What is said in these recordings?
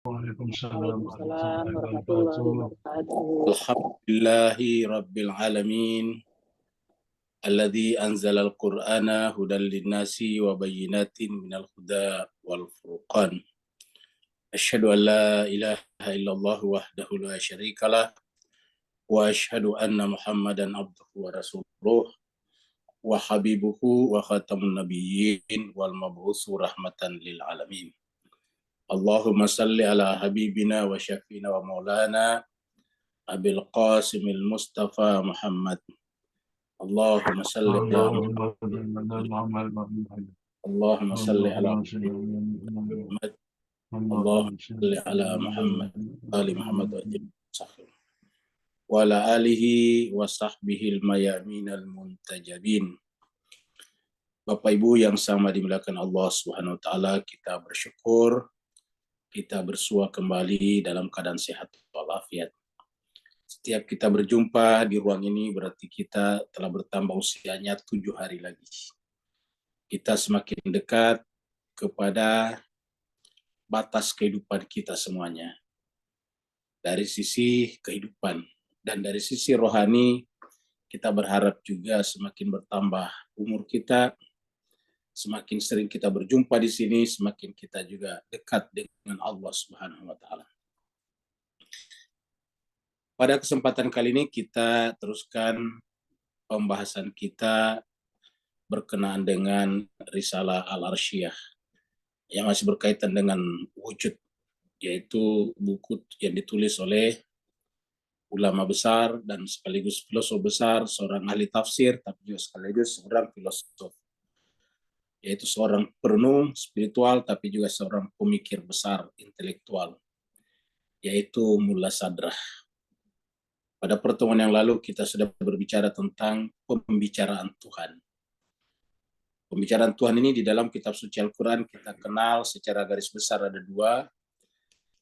Waalaikumsalam Waalaikumsalam warahmatullahi warahmatullahi wabarakatuh. wabarakatuh. Alhamdulillahi Rabbil Alamin Alladhi anzala al-Qur'ana hudan linnasi wa bayyinatin minal huda wal furqan. Asyhadu an la ilaha illallah wahdahu la syarikalah wa asyhadu anna Muhammadan abduhu wa rasuluh wa habibuhu wa khatamun nabiyyin wal mab'usu rahmatan lil alamin. Allahumma salli ala habibina wa syafina wa maulana Abil Qasimil Mustafa Muhammad. Allahumma salli ala Allahumma salli ala Muhammad. Allahumma salli ala Allahumma salli ala Muhammad. Allahumma Allahumma salli salli ala Muhammad. Ali Muhammad wa ala sahbihi. Wa ala alihi wa sahbihi al-mayaminal muntajabin. Bapak Ibu yang sama dimuliakan Allah Subhanahu wa taala, kita bersyukur kita bersua kembali dalam keadaan sehat walafiat. Setiap kita berjumpa di ruang ini berarti kita telah bertambah usianya 7 hari lagi. Kita semakin dekat kepada batas kehidupan kita semuanya. Dari sisi kehidupan dan dari sisi rohani, kita berharap juga semakin bertambah umur kita, semakin sering kita berjumpa di sini, semakin kita juga dekat dengan Allah Subhanahu wa taala. Pada kesempatan kali ini kita teruskan pembahasan kita berkenaan dengan Risalah Al-Arsyiyah yang masih berkaitan dengan wujud, yaitu buku yang ditulis oleh ulama besar dan sekaligus filosof besar, seorang ahli tafsir, tapi juga sekaligus seorang filosof, yaitu seorang perenung spiritual, tapi juga seorang pemikir besar intelektual, yaitu Mullah Sadrah. Pada pertemuan yang lalu kita sudah berbicara tentang pembicaraan Tuhan. Pembicaraan Tuhan ini di dalam kitab suci Al-Quran kita kenal secara garis besar ada dua.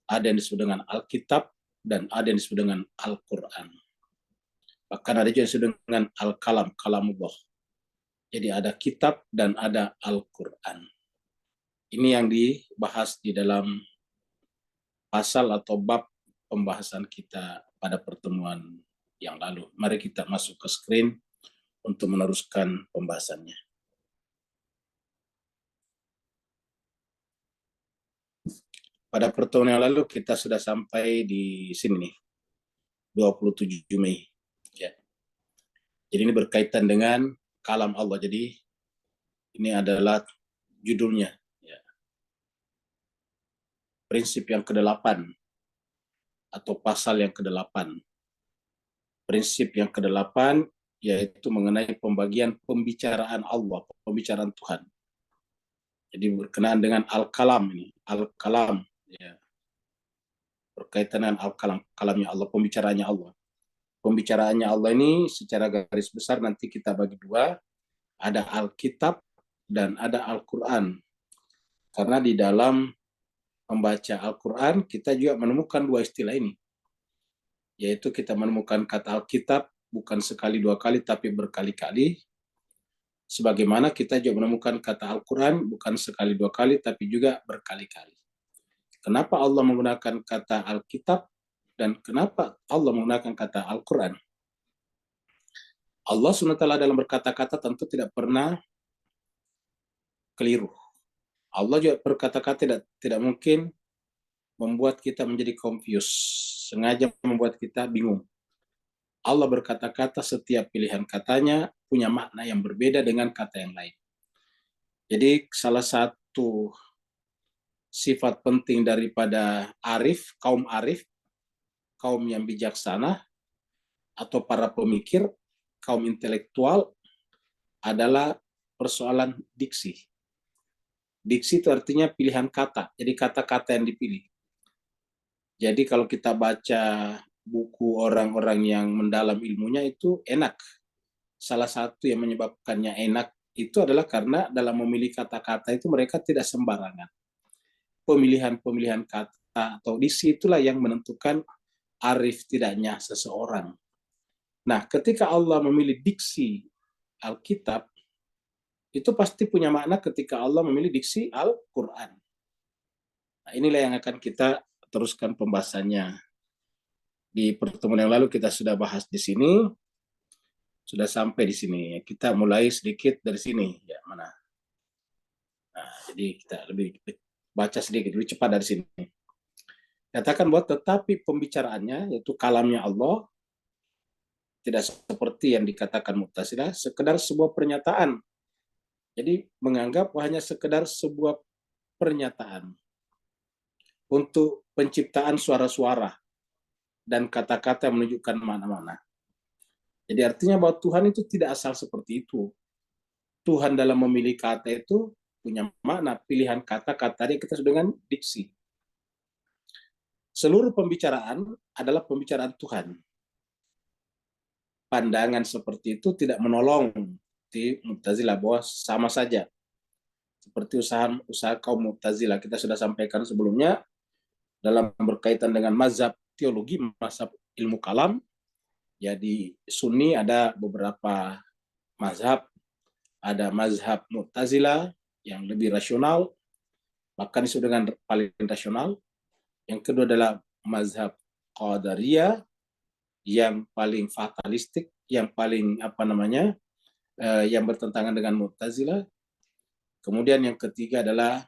Ada yang disebut dengan Alkitab dan ada yang disebut dengan Al-Quran. Bahkan ada juga yang disebut dengan Al-Kalam, Kalamullah. Jadi ada kitab dan ada Al-Quran. Ini yang dibahas di dalam pasal atau bab pembahasan kita pada pertemuan yang lalu. Mari kita masuk ke screen untuk meneruskan pembahasannya. Pada pertemuan yang lalu kita sudah sampai di sini nih, 27 Mei. Ya. Jadi ini berkaitan dengan kalam Allah. Jadi ini adalah judulnya. Ya. Prinsip yang ke-8 atau pasal yang ke-8. Prinsip yang ke-8 yaitu mengenai pembagian pembicaraan Allah, pembicaraan Tuhan. Jadi berkenaan dengan Al-Kalam ini, Al-Kalam, ya. Berkaitan dengan Al-Kalam, kalamnya Allah, pembicaraannya Allah. Pembicaraannya Allah ini secara garis besar nanti kita bagi dua, ada Alkitab dan ada Al-Quran. Karena di dalam membaca Al-Quran kita juga menemukan dua istilah ini, yaitu kita menemukan kata Alkitab bukan sekali dua kali tapi berkali-kali, sebagaimana kita juga menemukan kata Al-Quran bukan sekali dua kali tapi juga berkali-kali. Kenapa Allah menggunakan kata Alkitab dan kenapa Allah menggunakan kata Al-Quran? Allah SWT dalam berkata-kata tentu tidak pernah keliru. Allah juga berkata-kata tidak mungkin membuat kita menjadi confused, sengaja membuat kita bingung. Allah berkata-kata, setiap pilihan katanya punya makna yang berbeda dengan kata yang lain. Jadi salah satu sifat penting daripada arif, kaum yang bijaksana, atau para pemikir, kaum intelektual, adalah persoalan diksi. Diksi itu artinya pilihan kata, jadi kata-kata yang dipilih. Jadi kalau kita baca buku orang-orang yang mendalam ilmunya itu enak. Salah satu yang menyebabkannya enak itu adalah karena dalam memilih kata-kata itu mereka tidak sembarangan. Pemilihan-pemilihan kata atau diksi itulah yang menentukan arif tidaknya seseorang. Nah, ketika Allah memilih diksi Alkitab, itu pasti punya makna ketika Allah memilih diksi Al-Quran. Nah, inilah yang akan kita teruskan pembahasannya. Di pertemuan yang lalu kita sudah bahas di sini, sudah sampai di sini. Kita mulai sedikit dari sini, ya mana? Nah, jadi kita lebih baca sedikit, lebih cepat dari sini. Katakan bahwa tetapi pembicaraannya, yaitu kalamnya Allah, tidak seperti yang dikatakan Mu'tazilah, sekedar sebuah pernyataan. Jadi menganggap hanya sekedar sebuah pernyataan untuk penciptaan suara-suara dan kata-kata yang menunjukkan mana-mana. Jadi artinya bahwa Tuhan itu tidak asal seperti itu. Tuhan dalam memilih kata itu punya makna, pilihan kata-kata dia kita sebut dengan diksi. Seluruh pembicaraan adalah pembicaraan Tuhan. Pandangan seperti itu tidak menolong di Mu'tazilah bahwa sama saja. Seperti usaha kaum Mu'tazilah kita sudah sampaikan sebelumnya dalam berkaitan dengan mazhab teologi, mazhab ilmu kalam. Ya di Sunni ada beberapa mazhab, ada mazhab Mu'tazilah yang lebih rasional, bahkan disebut dengan paling rasional. Yang kedua adalah mazhab Qadariyah yang paling fatalistik, yang paling yang bertentangan dengan Mu'tazilah. Kemudian yang ketiga adalah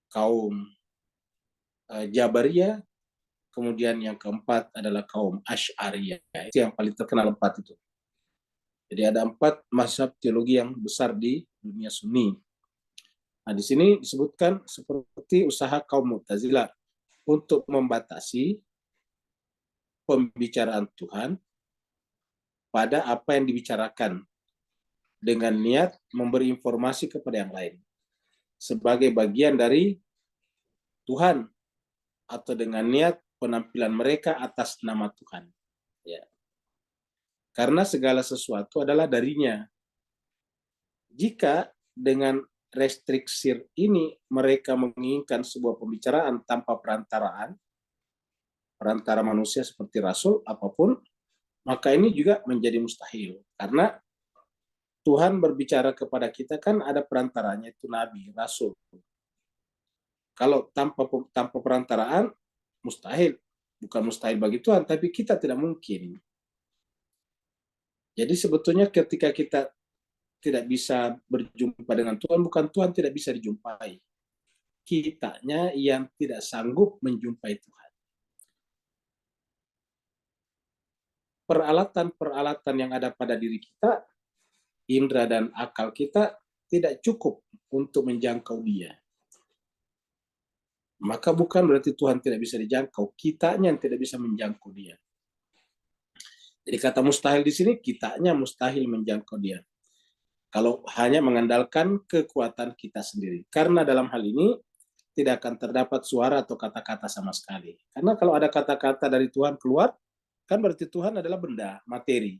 kaum Jabariyah. Kemudian yang keempat adalah kaum Asy'ariyah. Itu yang paling terkenal empat itu. Jadi ada 4 mazhab teologi yang besar di dunia Sunni. Nah, di sini disebutkan seperti usaha kaum Mu'tazilah untuk membatasi pembicaraan Tuhan pada apa yang dibicarakan dengan niat memberi informasi kepada yang lain sebagai bagian dari Tuhan atau dengan niat penampilan mereka atas nama Tuhan. Ya. Karena segala sesuatu adalah darinya. Jika dengan restriksi ini mereka menginginkan sebuah pembicaraan tanpa perantara manusia seperti rasul apapun, maka ini juga menjadi mustahil. Karena Tuhan berbicara kepada kita kan ada perantaranya, itu nabi, rasul. Kalau tanpa perantaraan, mustahil. Bukan mustahil bagi Tuhan, tapi kita tidak mungkin. Jadi sebetulnya ketika kita tidak bisa berjumpa dengan Tuhan, bukan Tuhan tidak bisa dijumpai. Kitanya yang tidak sanggup menjumpai Tuhan. Peralatan-peralatan yang ada pada diri kita, indera dan akal kita tidak cukup untuk menjangkau Dia. Maka bukan berarti Tuhan tidak bisa dijangkau, kitanya yang tidak bisa menjangkau Dia. Jadi kata mustahil di sini, kitanya mustahil menjangkau Dia. Kalau hanya mengandalkan kekuatan kita sendiri. Karena dalam hal ini tidak akan terdapat suara atau kata-kata sama sekali. Karena kalau ada kata-kata dari Tuhan keluar, kan berarti Tuhan adalah benda, materi.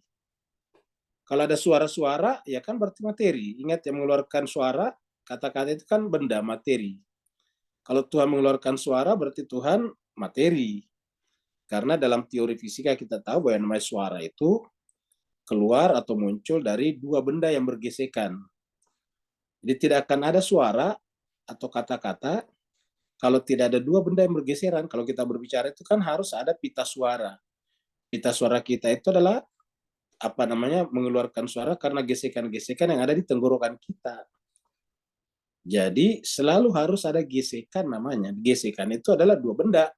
Kalau ada suara-suara, ya kan berarti materi. Ingat yang mengeluarkan suara, kata-kata itu kan benda, materi. Kalau Tuhan mengeluarkan suara, berarti Tuhan materi. Karena dalam teori fisika kita tahu bahwa yang namanya suara itu keluar atau muncul dari 2 benda yang bergesekan. Jadi tidak akan ada suara atau kata-kata kalau tidak ada 2 benda yang bergeseran. Kalau kita berbicara itu kan harus ada pita suara. Pita suara kita itu adalah mengeluarkan suara karena gesekan-gesekan yang ada di tenggorokan kita. Jadi selalu harus ada gesekan namanya. Gesekan itu adalah 2 benda.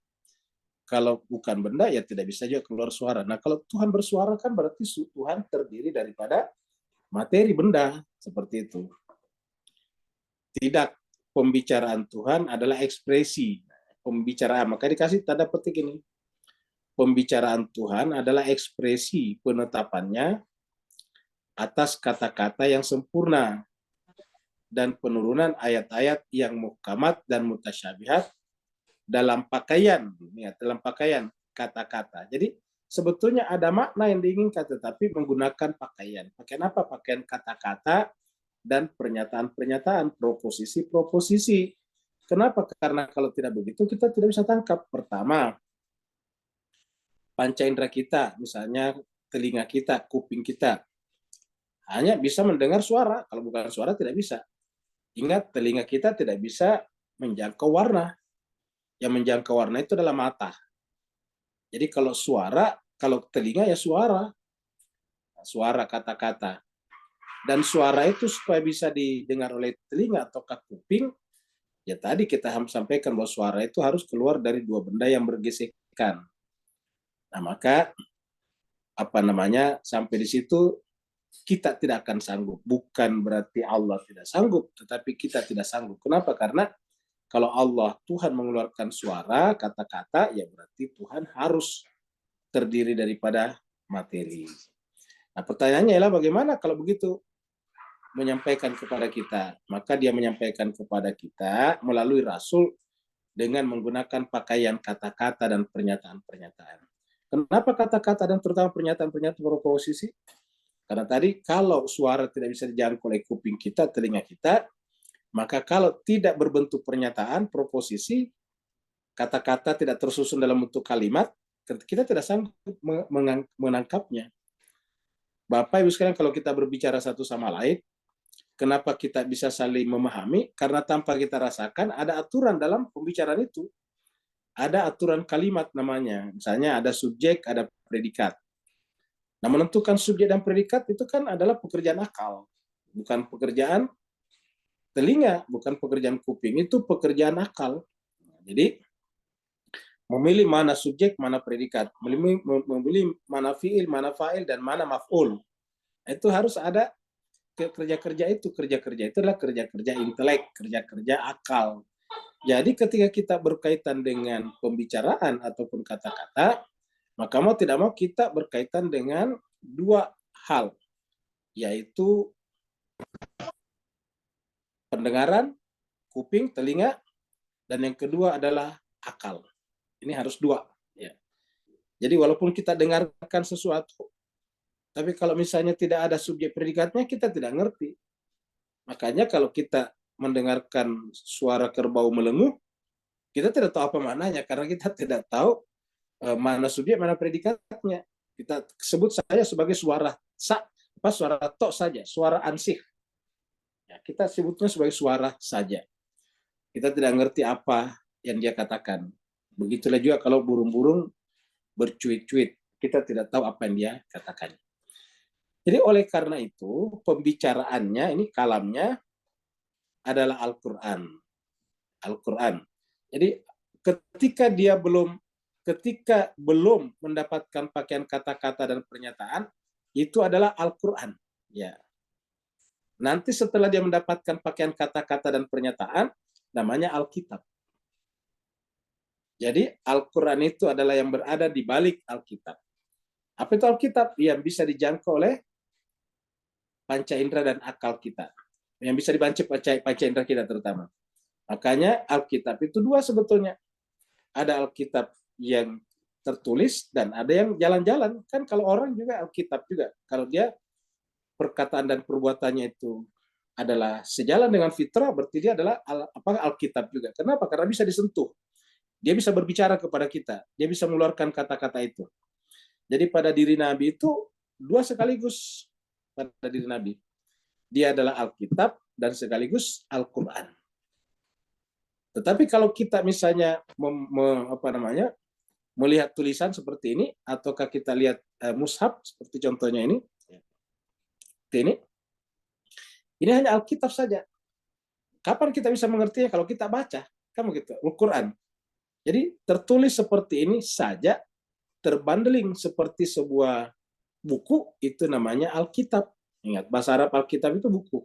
Kalau bukan benda ya tidak bisa juga keluar suara. Nah kalau Tuhan bersuara kan berarti Tuhan terdiri daripada materi benda seperti itu. Tidak, pembicaraan Tuhan adalah ekspresi. Pembicaraan, maka dikasih tanda petik ini. Pembicaraan Tuhan adalah ekspresi penetapannya atas kata-kata yang sempurna dan penurunan ayat-ayat yang muhkamat dan mutasyabihat dalam pakaian kata-kata. Jadi sebetulnya ada makna yang diinginkan tetapi menggunakan pakaian. Pakaian apa? Pakaian kata-kata dan pernyataan-pernyataan, proposisi-proposisi. Kenapa? Karena kalau tidak begitu kita tidak bisa tangkap. Pertama, panca indera kita, misalnya telinga kita, kuping kita, hanya bisa mendengar suara. Kalau bukan suara tidak bisa. Ingat, telinga kita tidak bisa menjangkau warna. yang menjangkau warna itu adalah mata. Jadi kalau suara, kalau telinga ya suara, suara kata-kata. Dan suara itu supaya bisa didengar oleh telinga atau kuping, ya tadi kita sampaikan bahwa suara itu harus keluar dari dua benda yang bergesekan. Nah, maka sampai di situ kita tidak akan sanggup. Bukan berarti Allah tidak sanggup, tetapi kita tidak sanggup. Kenapa? Karena kalau Allah, Tuhan mengeluarkan suara, kata-kata, ya berarti Tuhan harus terdiri daripada materi. Nah, pertanyaannya adalah bagaimana kalau begitu menyampaikan kepada kita? Maka dia menyampaikan kepada kita melalui Rasul dengan menggunakan pakaian kata-kata dan pernyataan-pernyataan. Kenapa kata-kata dan terutama pernyataan-pernyataan berposisi? Karena tadi kalau suara tidak bisa dijangkau oleh kuping kita, telinga kita, maka kalau tidak berbentuk pernyataan, proposisi, kata-kata tidak tersusun dalam bentuk kalimat, kita tidak sanggup menangkapnya. Bapak Ibu sekalian, kalau kita berbicara satu sama lain, kenapa kita bisa saling memahami? Karena tanpa kita rasakan ada aturan dalam pembicaraan itu. Ada aturan kalimat namanya. Misalnya ada subjek, ada predikat. Nah, menentukan subjek dan predikat itu kan adalah pekerjaan akal. Bukan pekerjaan telinga, bukan pekerjaan kuping. Itu pekerjaan akal. Jadi, memilih mana subjek, mana predikat. Memilih mana fiil, mana fa'il, dan mana maf'ul. Itu harus ada kerja-kerja itu. Kerja-kerja itu adalah kerja-kerja intelek, kerja-kerja akal. Jadi ketika kita berkaitan dengan pembicaraan ataupun kata-kata, maka mau tidak mau kita berkaitan dengan dua hal, yaitu pendengaran, kuping, telinga, dan yang kedua adalah akal. Ini harus dua. Ya. Jadi walaupun kita dengarkan sesuatu, tapi kalau misalnya tidak ada subjek predikatnya, kita tidak ngerti. Makanya kalau kita mendengarkan suara kerbau melenguh, kita tidak tahu apa maknanya karena kita tidak tahu mana subjek, mana predikatnya. Kita sebut saja sebagai suara suara tok saja, suara ansih. Ya, kita sebutnya sebagai suara saja. Kita tidak ngerti apa yang dia katakan. Begitulah juga kalau burung-burung bercuit-cuit, kita tidak tahu apa yang dia katakan. Jadi oleh karena itu, pembicaraannya ini kalamnya adalah Al-Quran. Al-Quran. Jadi ketika belum mendapatkan pakaian kata-kata dan pernyataan, itu adalah Al-Quran. Ya. Nanti setelah dia mendapatkan pakaian kata-kata dan pernyataan, namanya Alkitab. Jadi Al-Quran itu adalah yang berada di balik Alkitab. Apa itu Alkitab? Yang bisa dijangkau oleh panca indera dan akal kita. Yang bisa dibaca panca indera kita terutama. Makanya Alkitab itu dua sebetulnya. Ada Alkitab yang tertulis dan ada yang jalan-jalan. Kan kalau orang juga Alkitab juga. Kalau dia perkataan dan perbuatannya itu adalah sejalan dengan fitrah, berarti dia adalah Alkitab juga. Kenapa? Karena bisa disentuh. Dia bisa berbicara kepada kita. Dia bisa mengeluarkan kata-kata itu. Jadi pada diri Nabi itu dua sekaligus pada diri Nabi. Dia adalah Alkitab dan sekaligus Al-Quran. Tetapi kalau kita misalnya melihat tulisan seperti ini, ataukah kita lihat mushaf seperti contohnya ini hanya Alkitab saja. Kapan kita bisa mengertinya? Kalau kita baca, kan begitu, Al-Quran. Jadi tertulis seperti ini saja, terbandeling seperti sebuah buku, itu namanya Alkitab. Ingat, bahasa Arab Alkitab itu buku.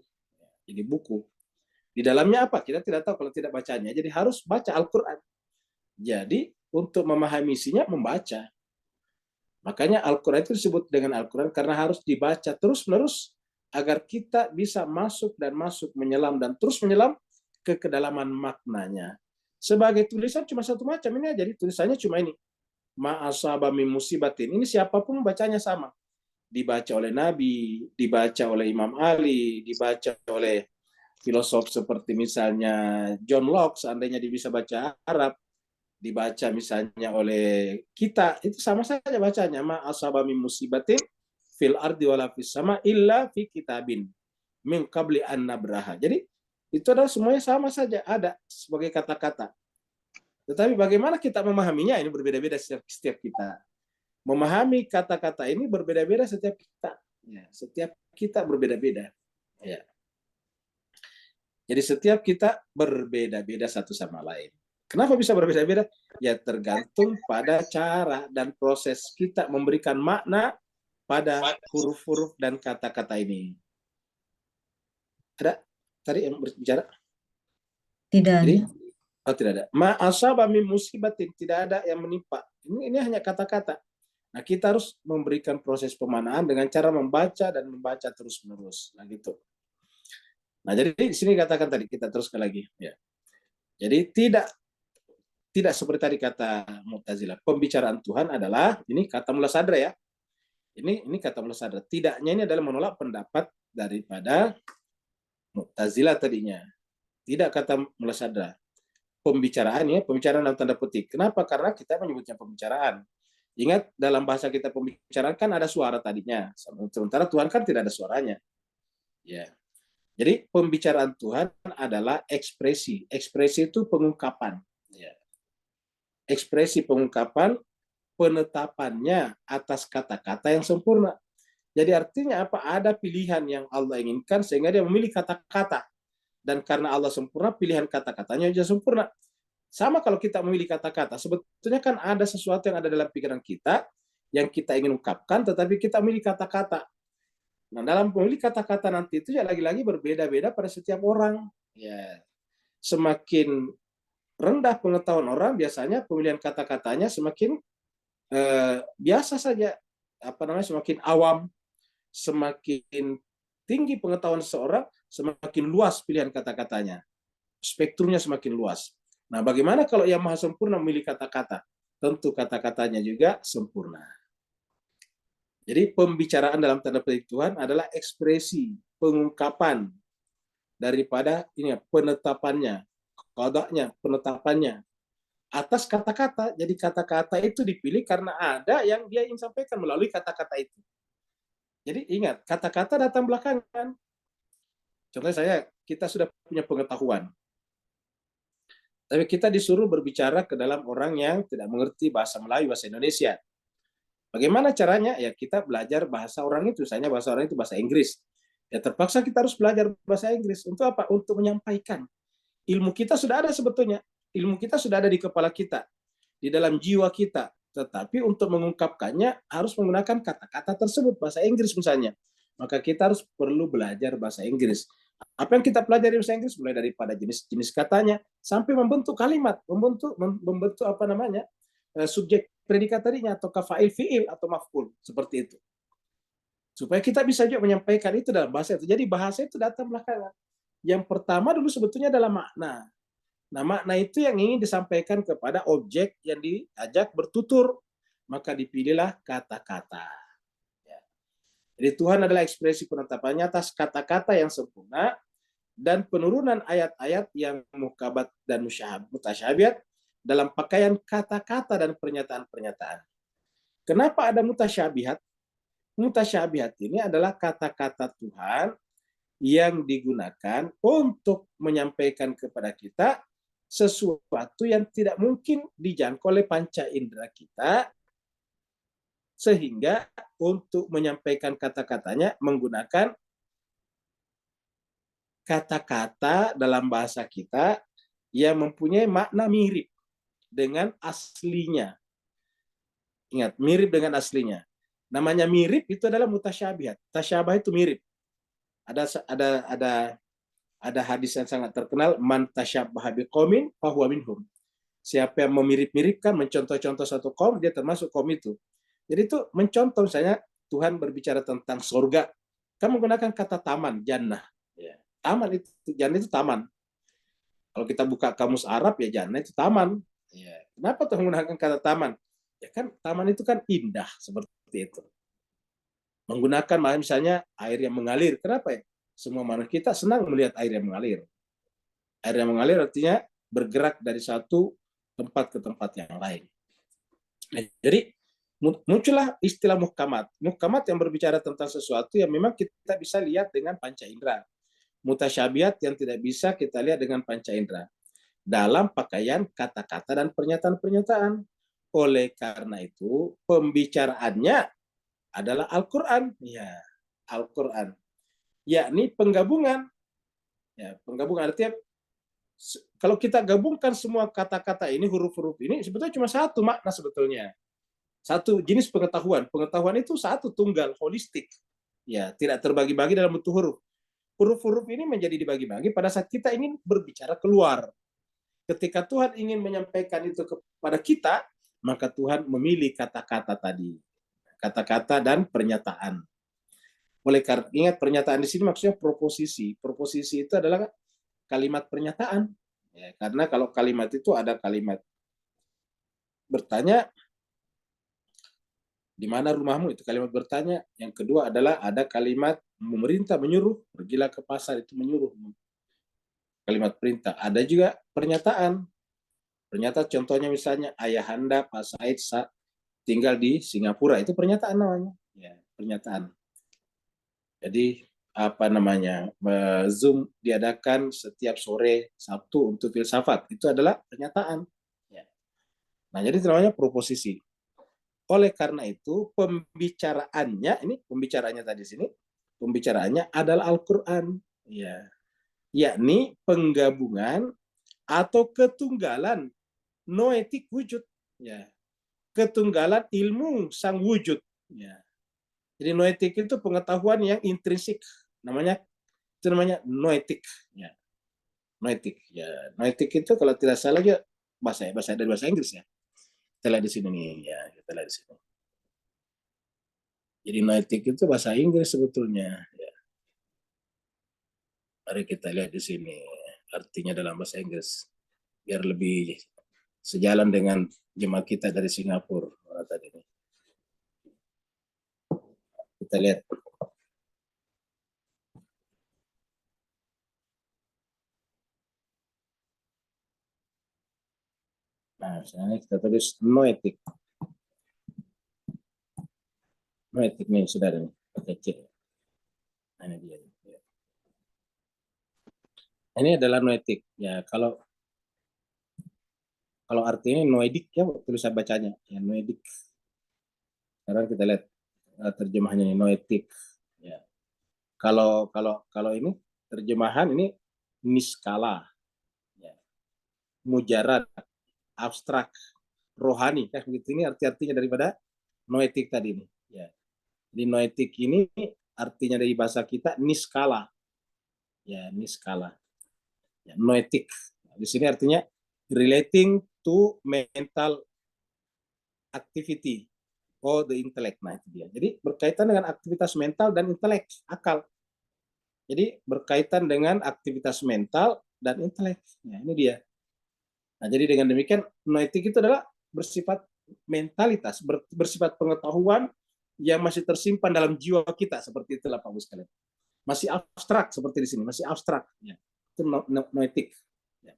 Jadi buku. Di dalamnya apa? Kita tidak tahu kalau tidak bacanya. Jadi harus baca Al-Quran. Jadi untuk memahami isinya, membaca. Makanya Al-Quran itu disebut dengan Al-Quran karena harus dibaca terus-menerus agar kita bisa masuk dan masuk, menyelam dan terus menyelam ke kedalaman maknanya. Sebagai tulisan cuma satu macam ini aja. Jadi tulisannya cuma ini. Ma'asaba min musibatin. Ini siapapun bacanya sama. Dibaca oleh Nabi, dibaca oleh Imam Ali, dibaca oleh filosof seperti misalnya John Locke, seandainya dia bisa baca Arab, dibaca misalnya oleh kita, itu sama saja bacanya. Ma asaba min musibatin fil ardi wala fis sama illa fi kitabin min qabli an nabraha. Jadi itu adalah semuanya sama saja, ada sebagai kata-kata. Tetapi bagaimana kita memahaminya ini berbeda-beda setiap kita. Memahami kata-kata ini berbeda-beda setiap kita. Ya, setiap kita berbeda-beda. Ya. Jadi setiap kita berbeda-beda satu sama lain. Kenapa bisa berbeda-beda? Ya tergantung pada cara dan proses kita memberikan makna pada huruf-huruf dan kata-kata ini. Ada tadi yang berbicara? Tidak Jadi, ada. tidak ada. Ma asaba min musibatin, tidak ada yang menimpa. Ini hanya kata-kata. Nah, kita harus memberikan proses pemanaan dengan cara membaca dan membaca terus-menerus. Nah, gitu. Nah, jadi di sini katakan tadi, kita teruskan lagi. Ya. Jadi tidak seperti tadi kata Mu'tazilah. Pembicaraan Tuhan adalah, ini kata Mullah Sadra ya. Ini kata Mullah Sadra. Tidaknya ini adalah menolak pendapat daripada Mu'tazilah tadinya. Tidak kata Mullah Sadra. Pembicaraan dalam tanda petik. Kenapa? Karena kita menyebutnya pembicaraan. Ingat, dalam bahasa kita pembicaraan kan ada suara tadinya. Sementara Tuhan kan tidak ada suaranya. Ya. Jadi pembicaraan Tuhan adalah ekspresi. Ekspresi itu pengungkapan. Ya. Ekspresi pengungkapan, penetapannya atas kata-kata yang sempurna. Jadi artinya apa? Ada pilihan yang Allah inginkan sehingga dia memilih kata-kata. Dan karena Allah sempurna, pilihan kata-katanya juga sempurna. Sama kalau kita memilih kata-kata, sebetulnya kan ada sesuatu yang ada dalam pikiran kita, yang kita ingin ungkapkan, tetapi kita memilih kata-kata. Nah, dalam memilih kata-kata nanti itu ya lagi-lagi berbeda-beda pada setiap orang. Ya, semakin rendah pengetahuan orang, biasanya pemilihan kata-katanya semakin biasa saja. Semakin awam, semakin tinggi pengetahuan seseorang, semakin luas pilihan kata-katanya. Spektrumnya semakin luas. Nah, bagaimana kalau yang maha sempurna memilih kata-kata? Tentu kata-katanya juga sempurna. Jadi pembicaraan dalam tanda petik Tuhan adalah ekspresi, pengungkapan daripada ini penetapannya, qadanya, penetapannya atas kata-kata. Jadi kata-kata itu dipilih karena ada yang dia ingin sampaikan melalui kata-kata itu. Jadi ingat, kata-kata datang belakangan. Contohnya kita sudah punya pengetahuan. Tapi kita disuruh berbicara ke dalam orang yang tidak mengerti bahasa Melayu, bahasa Indonesia. Bagaimana caranya? Ya kita belajar bahasa orang itu. Misalnya bahasa orang itu bahasa Inggris. Ya terpaksa kita harus belajar bahasa Inggris. Untuk apa? Untuk menyampaikan. Ilmu kita sudah ada sebetulnya. Ilmu kita sudah ada di kepala kita. Di dalam jiwa kita. Tetapi untuk mengungkapkannya harus menggunakan kata-kata tersebut. Bahasa Inggris misalnya. Maka kita harus perlu belajar bahasa Inggris. Apa yang kita pelajari bahasa Inggris? Mulai daripada jenis-jenis katanya. Sampai membentuk kalimat. Membentuk subjek predikat tadinya. Atau fa'il fi'il atau maf'ul. Seperti itu. Supaya kita bisa juga menyampaikan itu dalam bahasa itu. Jadi bahasa itu datang belakangan. Yang pertama dulu sebetulnya adalah makna. Nah, makna itu yang ingin disampaikan kepada objek yang diajak bertutur. Maka dipilihlah kata-kata. Ya. Jadi Tuhan adalah ekspresi penetapannya atas kata-kata yang sempurna dan penurunan ayat-ayat yang muhkamat dan mutasyabihat dalam pakaian kata-kata dan pernyataan-pernyataan. Kenapa ada mutasyabihat? Mutasyabihat ini adalah kata-kata Tuhan yang digunakan untuk menyampaikan kepada kita sesuatu yang tidak mungkin dijangkau oleh panca indera kita, sehingga untuk menyampaikan kata-katanya menggunakan kata-kata dalam bahasa kita yang mempunyai makna mirip dengan aslinya. Ingat, mirip dengan aslinya. Namanya mirip itu adalah mutasyabihat. Tasyabah itu mirip. Ada hadis yang sangat terkenal, man tasyabbaha biqaumin fahuwa minhum. Siapa yang memirip-miripkan, mencontoh-contoh satu kaum, dia termasuk kaum itu. Jadi itu mencontoh, misalnya Tuhan berbicara tentang surga, kan menggunakan kata taman, jannah. Ya. Taman itu, jannah itu taman. Kalau kita buka kamus Arab, ya jannah itu taman. Ya. Kenapa Tuhan menggunakan kata taman? Ya kan taman itu kan indah, seperti itu. Menggunakan misalnya air yang mengalir. Kenapa ya? Semua manusia kita senang melihat air yang mengalir. Air yang mengalir artinya bergerak dari satu tempat ke tempat yang lain. Nah, jadi muncullah istilah muhkamat. Muhkamat yang berbicara tentang sesuatu yang memang kita bisa lihat dengan panca indera. Mutasyabihat yang tidak bisa kita lihat dengan panca indera. dalam pakaian kata-kata dan pernyataan-pernyataan. Oleh karena itu, pembicaraannya adalah Al-Quran. Ya, Al-Quran. Yakni penggabungan. Ya, penggabungan artinya, kalau kita gabungkan semua kata-kata ini, huruf-huruf ini, sebetulnya cuma satu makna sebetulnya. Satu jenis pengetahuan. Pengetahuan itu satu, tunggal, holistik. Ya, tidak terbagi-bagi dalam bentuk huruf. Huruf-huruf ini menjadi dibagi-bagi pada saat kita ingin berbicara keluar. Ketika Tuhan ingin menyampaikan itu kepada kita, maka Tuhan memilih kata-kata tadi. Kata-kata dan pernyataan. Oleh karena ingat pernyataan di sini maksudnya proposisi. Proposisi itu adalah kalimat pernyataan. Ya, karena kalau kalimat itu ada kalimat bertanya, di mana rumahmu, itu kalimat bertanya. Yang kedua adalah ada kalimat memerintah, menyuruh, pergilah ke pasar, itu menyuruh. Kalimat perintah. Ada juga pernyataan. Pernyataan contohnya misalnya ayahanda Pak Said tinggal di Singapura, itu pernyataan namanya. Ya, pernyataan. Jadi apa namanya, Zoom diadakan setiap sore Sabtu untuk filsafat, itu adalah pernyataan. Ya. Nah, jadi itu namanya proposisi. Oleh karena itu pembicaraannya, ini pembicaraannya tadi sini, pembicaraannya adalah Al-Quran. Ya. Yakni penggabungan atau ketunggalan noetik wujud. Ya. Ketunggalan ilmu sang wujud. Ya. Jadi noetik itu pengetahuan yang intrinsik, itu namanya noetik. Ya. Noetik. Ya, noetik itu kalau tidak salah ya bahasa dari bahasa Inggris ya. Kita lihat di sini nih, ya kita lihat di sini. Jadi noetik itu bahasa Inggris sebetulnya. Ya. Mari kita lihat di sini artinya dalam bahasa Inggris biar lebih sejalan dengan jemaah kita dari Singapura tadi ini. Kita lihat. Nah, misalnya kita tulis noetik. Noetik nih, saudara nih, pakai C. Nah, ini dia. Ini adalah noetik. Ya, kalau artinya noedik ya, tulisan bacanya. Ya, noedik. Sekarang kita lihat terjemahannya ini, noetik. Ya. Kalau ini terjemahan ini niskala. Ya. Mujarad, abstrak, rohani. Ya, begitu ini artinya daripada noetik tadi ini. Ya. Jadi noetik ini artinya dari bahasa kita niskala. Ya, niskala. Ya, noetik. Di sini artinya relating to mental activity or the intellect. Nah, itu dia. Jadi berkaitan dengan aktivitas mental dan intelek, akal. Jadi berkaitan dengan aktivitas mental dan intelek. Nah, ini dia. Nah, jadi dengan demikian noetik itu adalah bersifat mentalitas, bersifat pengetahuan yang masih tersimpan dalam jiwa kita, seperti itulah Pak Bus kalian. Masih abstrak seperti di sini, masih abstrak. Ya. Itu noetik. Ya.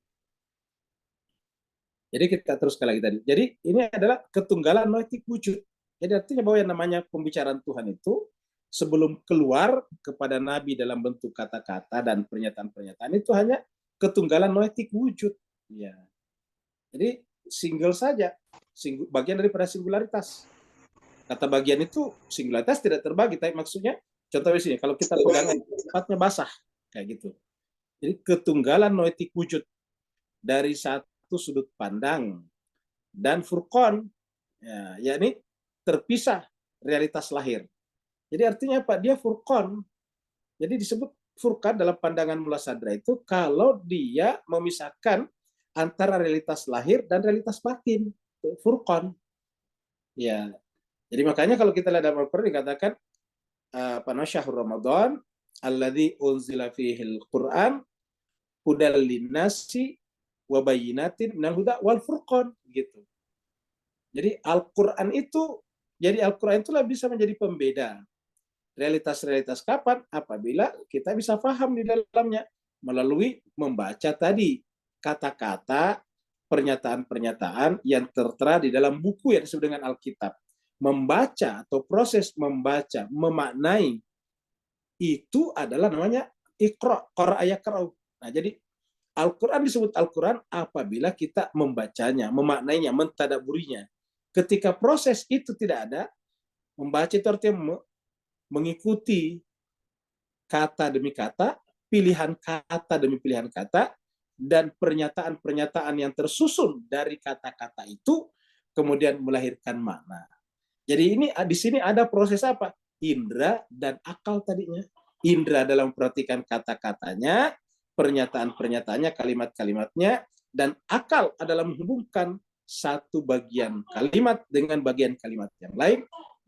Jadi kita teruskan lagi tadi. Jadi ini adalah ketunggalan noetik wujud. Jadi artinya bahwa yang namanya pembicaraan Tuhan itu sebelum keluar kepada Nabi dalam bentuk kata-kata dan pernyataan-pernyataan itu hanya ketunggalan noetik wujud. Ya. Jadi single saja, bagian daripada singularitas. Kata bagian itu singularitas tidak terbagi, tapi maksudnya contoh di sini, kalau kita pegangan tempatnya basah, kayak gitu. Jadi ketunggalan noetik wujud dari satu sudut pandang dan furqan, ya, yakni terpisah realitas lahir. Jadi artinya apa? Dia furqan. Jadi disebut furqan dalam pandangan Mula Sadra itu kalau dia memisahkan antara realitas lahir dan realitas batin. Furqan. Ya. Jadi makanya kalau kita lihat dalam Al-Quran dikatakan syahrul Ramadan alladzi unzila fihil Quran hudal linnasi wa bayyinatin minal huda wal furqan gitu. Jadi Al-Quran itulah bisa menjadi pembeda. Realitas-realitas kapan? Apabila kita bisa paham di dalamnya melalui membaca tadi kata-kata, pernyataan-pernyataan yang tertera di dalam buku yang disebut dengan Alkitab. Membaca atau proses membaca, memaknai itu adalah namanya iqra, qara'a yaqra'u. Nah, jadi Al-Quran disebut Al-Quran apabila kita membacanya, memaknainya, mentadaburinya. Ketika proses itu tidak ada, membaca itu artinya mengikuti kata demi kata, pilihan kata demi pilihan kata, dan pernyataan-pernyataan yang tersusun dari kata-kata itu kemudian melahirkan makna. Jadi ini di sini ada proses apa? Indra dan akal tadinya. Indra dalam memperhatikan kata-katanya, pernyataan-pernyataannya, kalimat-kalimatnya, dan akal adalah menghubungkan satu bagian kalimat dengan bagian kalimat yang lain,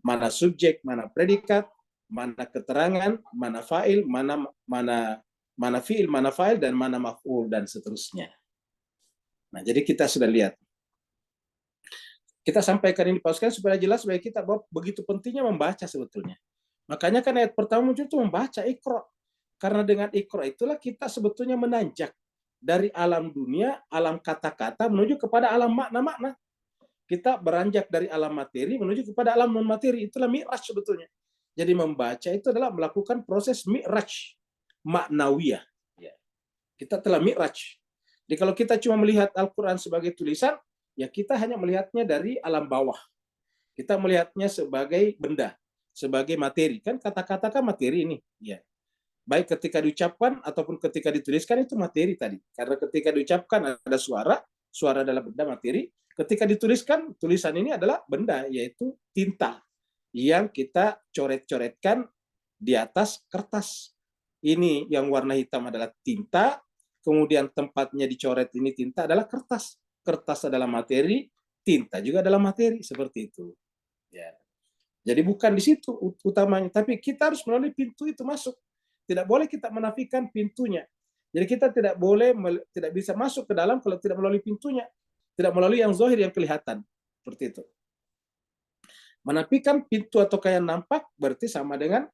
mana subjek, mana predikat, mana keterangan, mana fa'il, mana fi'il, mana fa'il, dan mana maf'ul, dan seterusnya. Nah, jadi kita sudah lihat. Kita sampaikan ini pauskan supaya jelas bagi kita bahwa begitu pentingnya membaca sebetulnya. Makanya kan ayat pertama muncul itu membaca Iqra. Karena dengan Iqra itulah kita sebetulnya menanjak dari alam dunia, alam kata-kata menuju kepada alam makna-makna. Kita beranjak dari alam materi menuju kepada alam non-materi. Itulah mi'raj sebetulnya. Jadi membaca itu adalah melakukan proses mi'raj maknawiyah. Kita telah mi'raj. Jadi kalau kita cuma melihat Al-Quran sebagai tulisan, ya kita hanya melihatnya dari alam bawah. Kita melihatnya sebagai benda, sebagai materi. Kan kata-kata kan materi ini. Ya. Baik ketika diucapkan ataupun ketika dituliskan itu materi tadi. Karena ketika diucapkan ada suara, suara adalah benda materi. Ketika dituliskan, tulisan ini adalah benda, yaitu tinta yang kita coret-coretkan di atas kertas. Ini yang warna hitam adalah tinta, kemudian tempatnya dicoret ini tinta adalah kertas. Kertas adalah materi, tinta juga adalah materi, seperti itu. Ya. Jadi bukan di situ utamanya, tapi kita harus melalui pintu itu masuk. Tidak boleh kita menafikan pintunya. Jadi kita tidak bisa masuk ke dalam kalau tidak melalui pintunya, tidak melalui yang zahir yang kelihatan, seperti itu. Menafikan pintu atau yang nampak berarti sama dengan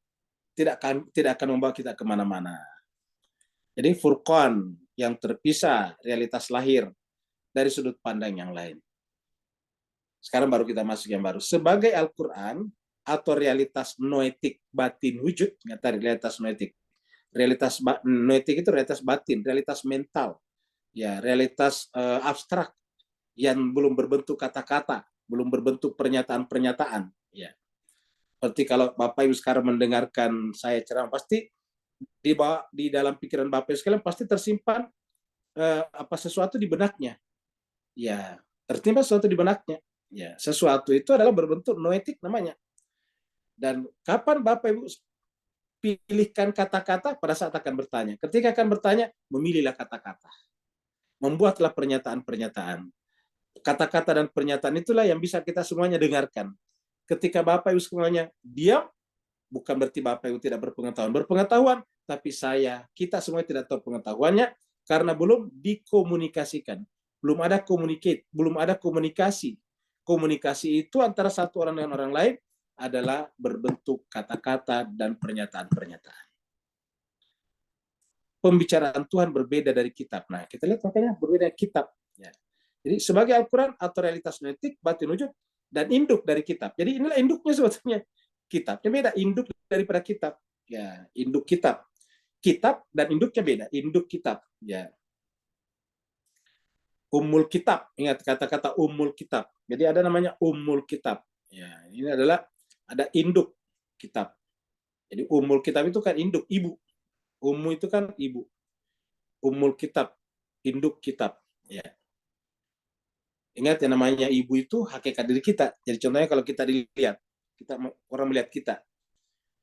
tidak akan membawa kita kemana-mana. Jadi furqan yang terpisah, realitas lahir dari sudut pandang yang lain. Sekarang baru kita masuk yang baru. Sebagai Al-Quran atau realitas noetik batin wujud, realitas noetik. Realitas noetik itu realitas batin, realitas mental, ya realitas abstrak yang belum berbentuk kata-kata, belum berbentuk pernyataan-pernyataan. Ya. Seperti kalau Bapak Ibu sekarang mendengarkan saya ceramah, pasti di dalam pikiran Bapak Ibu sekalian pasti tersimpan sesuatu di benaknya. Ya, tertimpa sesuatu di benaknya. Ya, sesuatu itu adalah berbentuk noetik namanya. Dan kapan Bapak Ibu pilihkan kata-kata pada saat akan bertanya. Ketika akan bertanya, memilihlah kata-kata. Membuatlah pernyataan-pernyataan. Kata-kata dan pernyataan itulah yang bisa kita semuanya dengarkan. Ketika Bapak Ibu semuanya diam, bukan berarti Bapak Ibu tidak berpengetahuan. Berpengetahuan, tapi kita semua tidak tahu pengetahuannya karena belum dikomunikasikan. Belum ada belum ada komunikasi. Komunikasi itu antara satu orang dengan orang lain adalah berbentuk kata-kata dan pernyataan-pernyataan. Pembicaraan Tuhan berbeda dari kitab. Nah, kita lihat makanya berbeda dari kitab. Ya. Jadi sebagai Al-Quran atau realitas noetik, batin wujud, dan induk dari kitab. Jadi inilah induknya sebetulnya. Kitabnya beda, induk daripada kitab. Ya, induk kitab. Kitab dan induknya beda. Induk kitab. Ya. Ummul kitab, ingat kata-kata ummul kitab. Jadi ada namanya ummul kitab. Ya, ini adalah ada induk kitab. Jadi ummul kitab itu kan induk, ibu. Ummu itu kan ibu. Ummul kitab, induk kitab. Ya. Ingat yang namanya ibu itu hakikat diri kita. Jadi contohnya kalau kita dilihat, orang melihat kita.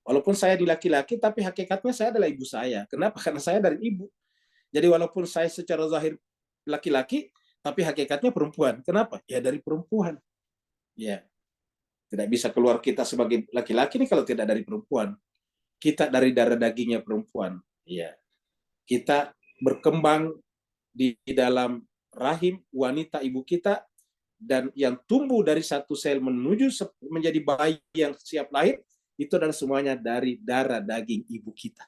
Walaupun saya di laki-laki, tapi hakikatnya saya adalah ibu saya. Kenapa? Karena saya dari ibu. Jadi walaupun saya secara zahir laki-laki, tapi hakikatnya perempuan. Kenapa? Ya dari perempuan. Ya. Tidak bisa keluar kita sebagai laki-laki nih kalau tidak dari perempuan. Kita dari darah dagingnya perempuan. Ya. Kita berkembang di dalam rahim wanita ibu kita, dan yang tumbuh dari satu sel menuju menjadi bayi yang siap lahir, itu adalah semuanya dari darah daging ibu kita.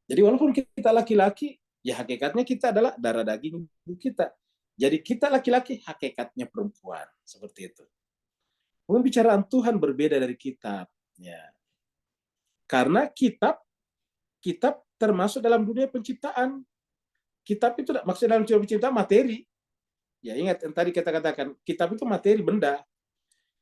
Jadi walaupun kita laki-laki, ya hakikatnya kita adalah darah daging ibu kita. Jadi kita laki-laki, hakikatnya perempuan. Seperti itu. Pembicaraan Tuhan berbeda dari kitab. Ya. Karena kitab termasuk dalam dunia penciptaan. Kitab itu maksudnya dalam teori penciptaan materi. Ya ingat yang tadi kita katakan, kitab itu materi, benda.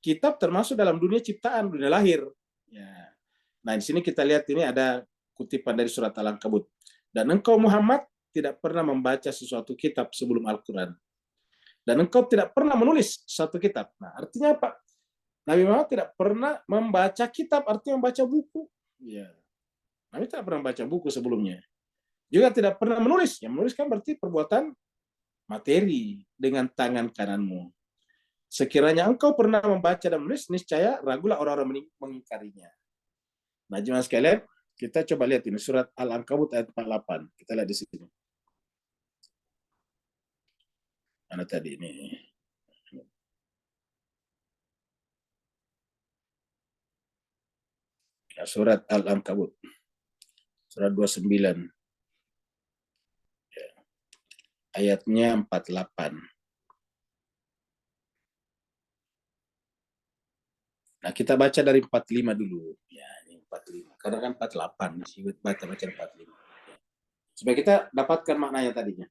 Kitab termasuk dalam dunia ciptaan, dunia lahir. Ya. Nah di sini kita lihat ini ada kutipan dari surat Al-Ankabut. Dan engkau Muhammad tidak pernah membaca sesuatu kitab sebelum Al-Quran. Dan engkau tidak pernah menulis satu kitab. Nah artinya apa? Nabi Muhammad tidak pernah membaca kitab, artinya membaca buku. Ya. Nabi tidak pernah membaca buku sebelumnya. Juga tidak pernah menulis. Yang menulis kan berarti perbuatan materi dengan tangan kananmu. Sekiranya engkau pernah membaca dan menulis, niscaya ragulah orang-orang mengingkarinya. Nah, jemaah sekalian, kita coba lihat ini surat Al-Ankabut ayat 48. Kita lihat di sini. Mana tadi ini? Ya, surat Al-Ankabut. Surat 29. Ya. Ayatnya 48. Nah, kita baca dari 45 dulu. Ya, ini 45. Karena kan 48. Baca 45. Ya. Supaya kita dapatkan maknanya tadinya.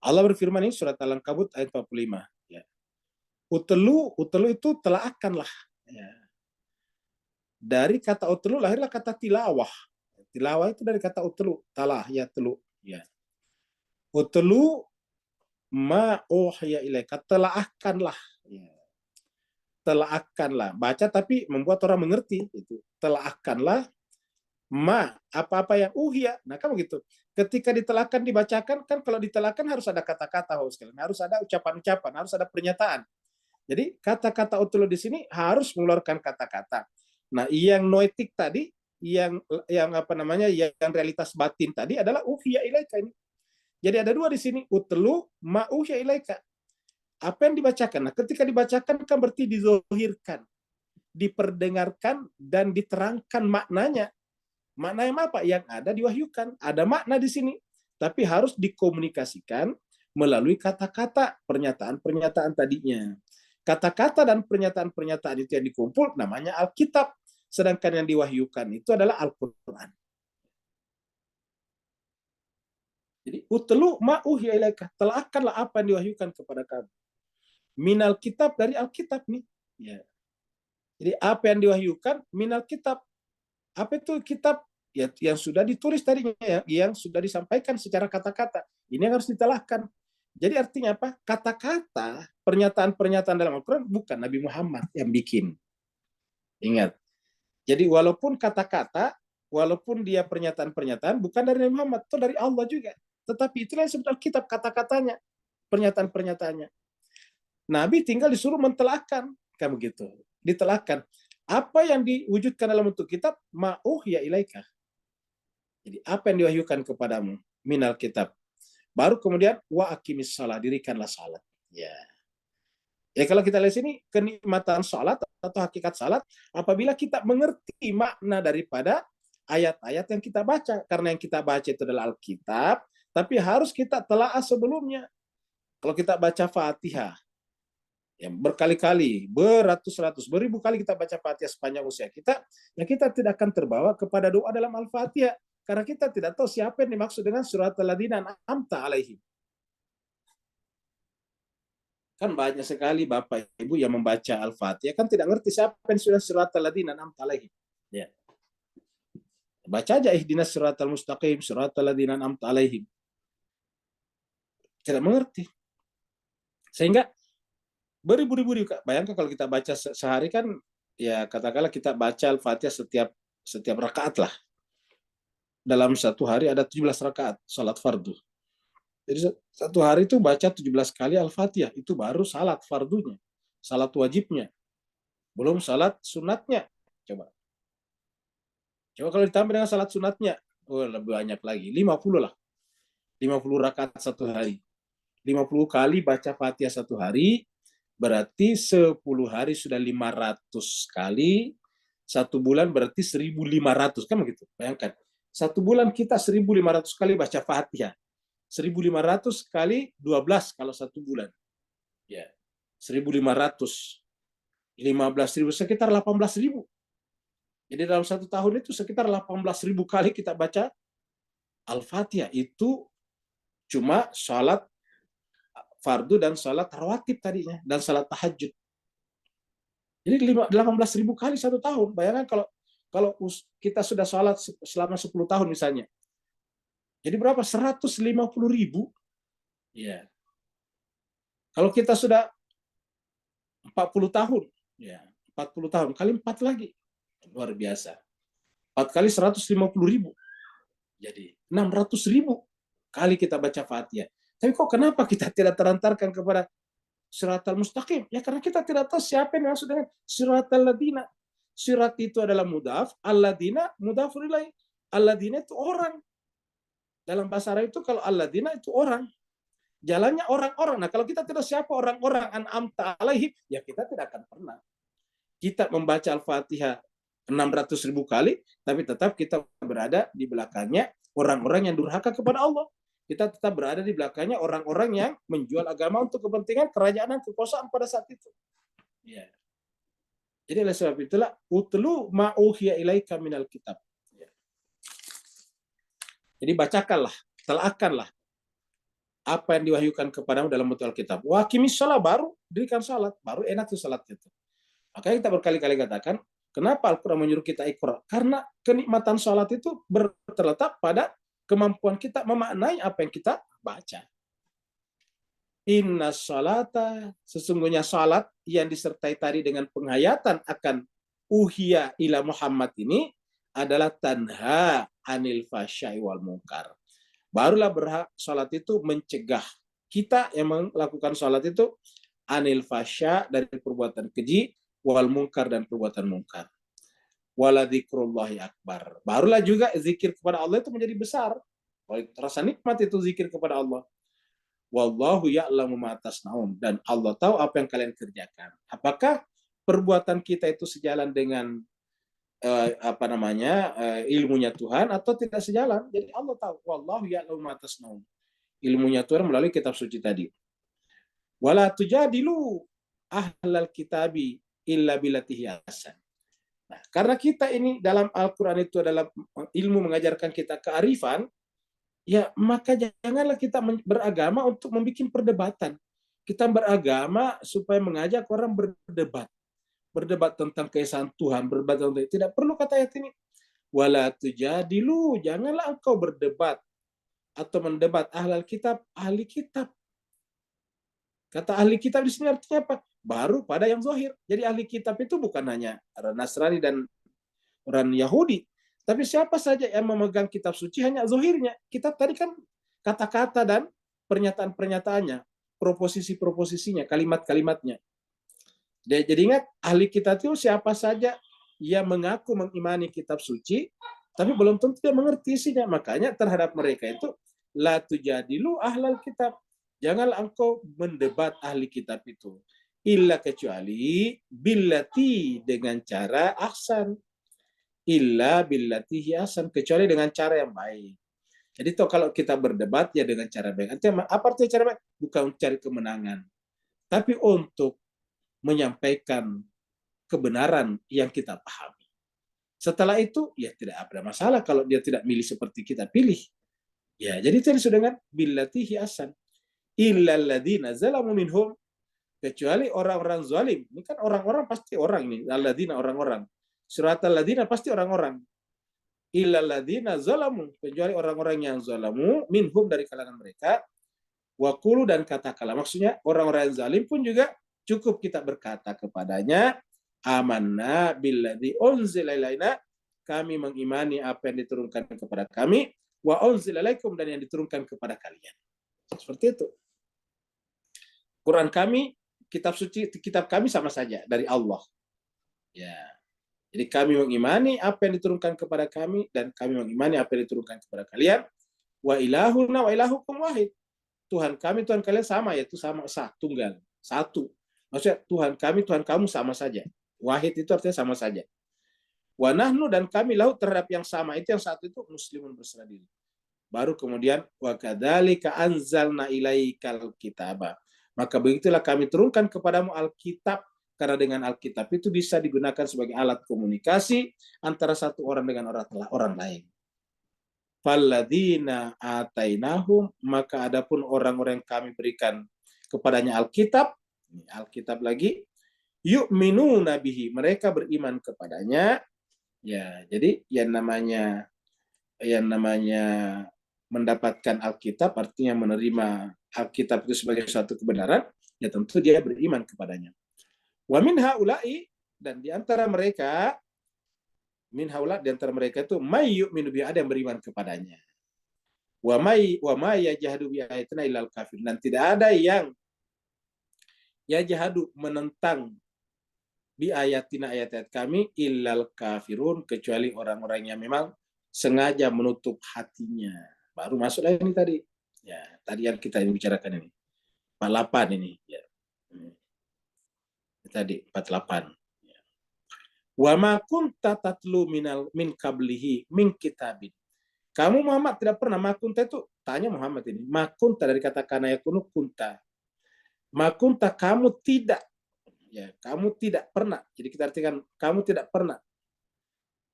Allah berfirman ini surat Al-Ankabut ayat 45. Ya. Utelu itu telaakanlah. Ya. Dari kata utelu lahirlah kata tilawah. Tilawah itu dari kata utelu. Talah, ya telu. Ya. Utelu ma uhya ilaika. Telaakanlah. Ya. Telaakanlah. Baca tapi membuat orang mengerti. Itu. Telaakanlah ma apa-apa yang uhya. Nah kan begitu. Ketika ditelakan dibacakan kan kalau ditelakan harus ada kata-kata, harus ada ucapan-ucapan, harus ada pernyataan. Jadi kata-kata utulu di sini harus mengeluarkan kata-kata. Nah, yang noetik tadi, yang apa namanya, yang realitas batin tadi adalah uhya ilaika ini. Jadi ada dua di sini, utlu ma uhya ilaika. Apa yang dibacakan? Nah, ketika dibacakan kan berarti dizohirkan, diperdengarkan dan diterangkan maknanya. Maknanya apa? Yang ada diwahyukan. Ada makna di sini, tapi harus dikomunikasikan melalui kata-kata, pernyataan-pernyataan tadinya. Kata-kata dan pernyataan-pernyataan itu yang dikumpul namanya Alkitab. Sedangkan yang diwahyukan itu adalah Al-Quran. Jadi, utlu ma uhya ilaika. Telahkanlah apa yang diwahyukan kepada kamu. Minal kitab, dari Alkitab nih. Ya. Jadi, apa yang diwahyukan? Minal kitab. Apa itu kitab? Ya, yang sudah ditulis tadinya, ya, yang sudah disampaikan secara kata-kata. Ini yang harus ditelahkan. Jadi artinya apa? Kata-kata, pernyataan-pernyataan dalam Al-Quran bukan Nabi Muhammad yang bikin. Ingat. Jadi walaupun kata-kata, walaupun dia pernyataan-pernyataan, bukan dari Nabi Muhammad, itu dari Allah juga. Tetapi itulah yang disebut Alkitab, kata-katanya, pernyataan-pernyataannya. Nabi tinggal disuruh mentelahkan, kan begitu. Ditelahkan. Apa yang diwujudkan dalam bentuk kitab, ma'uhya ilaika. Jadi apa yang diwahyukan kepadamu? Minal kitab. Baru kemudian wa aqimis shalah, dirikanlah salat. Ya. Ya kalau kita lihat sini kenikmatan salat atau hakikat salat apabila kita mengerti makna daripada ayat-ayat yang kita baca. Karena yang kita baca itu adalah Alkitab, tapi harus kita telaah sebelumnya. Kalau kita baca Fatihah, ya berkali-kali, beratus-ratus, beribu kali kita baca Fatihah sepanjang usia kita, ya kita tidak akan terbawa kepada doa dalam Al-Fatihah. Karena kita tidak tahu siapa yang dimaksud dengan surat al-ladzina an'amta alaihim. Kan banyak sekali Bapak Ibu yang membaca Al-Fatihah, kan tidak ngerti siapa yang surat al-ladzina an'amta alaihim. Ya. Baca aja ihdinas siratal mustaqim, siratal ladzina an'amta alaihim. Tidak mengerti. Sehingga beribu-ribu, bayangkan kalau kita baca sehari kan, ya katakanlah kita baca Al-Fatihah setiap rakaat lah. Dalam satu hari ada 17 rakaat salat fardu. Jadi satu hari itu baca 17 kali Al-Fatihah, itu baru salat fardunya, salat wajibnya. Belum salat sunatnya. Coba kalau ditambah dengan salat sunatnya, lebih banyak lagi, 50 lah. 50 rakaat satu hari. 50 kali baca Fatihah satu hari, berarti 10 hari sudah 500 kali, satu bulan berarti 1.500, kan begitu? Bayangkan, satu bulan kita 1.500 kali baca Fatihah. 1.500 kali 12 kalau satu bulan. Ya, 1.500. 15.000, sekitar 18.000. Jadi dalam satu tahun itu sekitar 18.000 kali kita baca Al-Fatihah. Itu Cuma sholat fardu dan sholat rawatib tadinya, dan sholat tahajud. Jadi 18.000 kali 1 tahun. Bayangkan kalau kita sudah sholat selama 10 tahun misalnya. Jadi berapa? 150.000. Ya. Kalau kita sudah 40 tahun, ya 40 tahun kali 4 lagi. Luar biasa. 4 kali 150.000. Jadi 600.000 kali kita baca Fatihah. Tapi kok kenapa kita tidak terantarkan kepada siratal mustaqim? Ya karena kita tidak tahu siapa yang maksud dengan siratal ladina. Sirat itu adalah mudaf, alladina mudafun ilaih. Alladina itu orang. Dalam bahasa Arab itu kalau alladina itu orang. Jalannya orang-orang. Nah, kalau kita tidak siapa orang-orang an'amta alaihim, ya kita tidak akan pernah. Kita membaca Al-Fatihah 600.000 kali, tapi tetap kita berada di belakangnya orang-orang yang durhaka kepada Allah. Kita tetap berada di belakangnya orang-orang yang menjual agama untuk kepentingan kerajaan dan kekuasaan pada saat itu. Ya. Jadi oleh sebab itulah utlu ma'uhiya ilaika minal kitab. Ya. Jadi bacakanlah, telahkanlah apa yang diwahyukan kepadamu dalam bentuk Alkitab. Wa aqimis shalah, baru dirikan salat, baru enak tuh salat itu. Makanya kita berkali-kali katakan, kenapa Al-Quran menyuruh kita Iqra? Karena kenikmatan salat itu terletak pada kemampuan kita memaknai apa yang kita baca. Inna salata, sesungguhnya salat yang disertai tadi dengan penghayatan akan uhiya ila Muhammad ini adalah tanha anil fasyai wal munkar. Barulah berhak salat itu mencegah kita yang melakukan salat itu anil fasya, dari perbuatan keji, wal munkar, dan perbuatan munkar. Wala dzikrullahi akbar. Barulah juga zikir kepada Allah itu menjadi besar. Rasa nikmat itu zikir kepada Allah. Wallahu ya'lamu ma tasnaun, dan Allah tahu apa yang kalian kerjakan. Apakah perbuatan kita itu sejalan dengan ilmunya Tuhan atau tidak sejalan? Jadi Allah tahu. Wallahu ya'lamu ma tasnaun. Ilmunya Tuhan melalui kitab suci tadi. Wala tujadilu ahlal kitabi illa billati hasan. Nah, karena kita ini dalam Al-Quran itu adalah ilmu mengajarkan kita kearifan, ya maka janganlah kita beragama untuk membuat perdebatan. Kita beragama supaya mengajak orang berdebat. Berdebat tentang keesaan Tuhan, berdebat tentang tidak perlu kata ayat ini. Wala tujadilu, janganlah engkau berdebat atau mendebat ahlal kitab, ahli kitab. Kata ahli kitab di sini artinya apa? Baru pada yang zahir. Jadi ahli kitab itu bukan hanya orang Nasrani dan orang Yahudi, tapi siapa saja yang memegang kitab suci hanya zahirnya. Kitab tadi kan kata-kata dan pernyataan-pernyataannya, proposisi-proposisinya, kalimat-kalimatnya. Jadi ingat, ahli kitab itu siapa saja yang mengaku mengimani kitab suci, tapi belum tentu dia mengerti isinya. Makanya terhadap mereka itu, la tujadilu ahlal kitab. Janganlah engkau mendebat ahli kitab itu. Illa kecuali billati, dengan cara ahsan. Illa billati hiasan, kecuali dengan cara yang baik. Jadi kalau kita berdebat ya dengan cara baik. Apa artinya cara baik? Bukan mencari kemenangan, tapi untuk menyampaikan kebenaran yang kita pahami. Setelah itu, ya tidak ada masalah kalau dia tidak milih seperti kita pilih. Ya, jadi tadi sudah dengan billati hiasan. Illal ladzina zalamu minhum, kecuali orang-orang zalim. Ini kan orang-orang pasti orang ini. Alladzina orang-orang. Suratal ladzina pasti orang-orang. Illal ladzina zalamu, kecuali orang-orang yang zalamu minhum, dari kalangan mereka. Wa qulu, dan katakanlah. Maksudnya orang-orang yang zalim pun juga cukup kita berkata kepadanya, amanna billadzi unzila ilaina, kami mengimani apa yang diturunkan kepada kami, wa unzila ilaikum, dan yang diturunkan kepada kalian. Seperti itu. Quran kami, kitab suci, kitab kami sama saja dari Allah. Ya. Jadi kami mengimani apa yang diturunkan kepada kami, dan kami mengimani apa yang diturunkan kepada kalian. Wa ilahuna wa ilahukum wahid. Tuhan kami, Tuhan kalian sama, yaitu sama, tunggal, satu. Maksudnya Tuhan kami, Tuhan kamu sama saja. Wahid itu artinya sama saja. Wa nahnu, dan kami lahu terhadap yang sama, itu yang satu itu muslimun, berserah diri. Baru kemudian wa kadzalika anzalna ilaikal kitaba. Maka begitulah kami turunkan kepadamu Alkitab, karena dengan Alkitab itu bisa digunakan sebagai alat komunikasi antara satu orang dengan orang lain. Falladzina atainahum, maka adapun orang-orang yang kami berikan kepadanya Alkitab, Alkitab lagi, yu'minuna bihi, mereka beriman kepadanya. Ya, jadi yang namanya mendapatkan Alkitab artinya menerima Alkitab itu sebagai suatu kebenaran, ya tentu dia beriman kepadanya. Wa min haula'i, dan di antara mereka itu may yu'minu bi, ada yang beriman kepadanya. Wa may yajhadu bi ayatina illal kafir, dan tidak ada yang yajhadu menentang bi ayatina, ayat-ayat kami, illal kafirun, kecuali orang-orang yang memang sengaja menutup hatinya. Baru masuk lagi ini tadi. Ya, tadi yang kita bicarakan ini. 48 ini, ya. Tadi 48. Wa ma kunta tatlu min qablihi min kitabin. Kamu Muhammad tidak pernah, ma kunta itu tanya Muhammad ini. Ma kunta dari kata kana yakunu kunta. Ma kunta, kamu tidak, ya, kamu tidak pernah. Jadi kita artikan kamu tidak pernah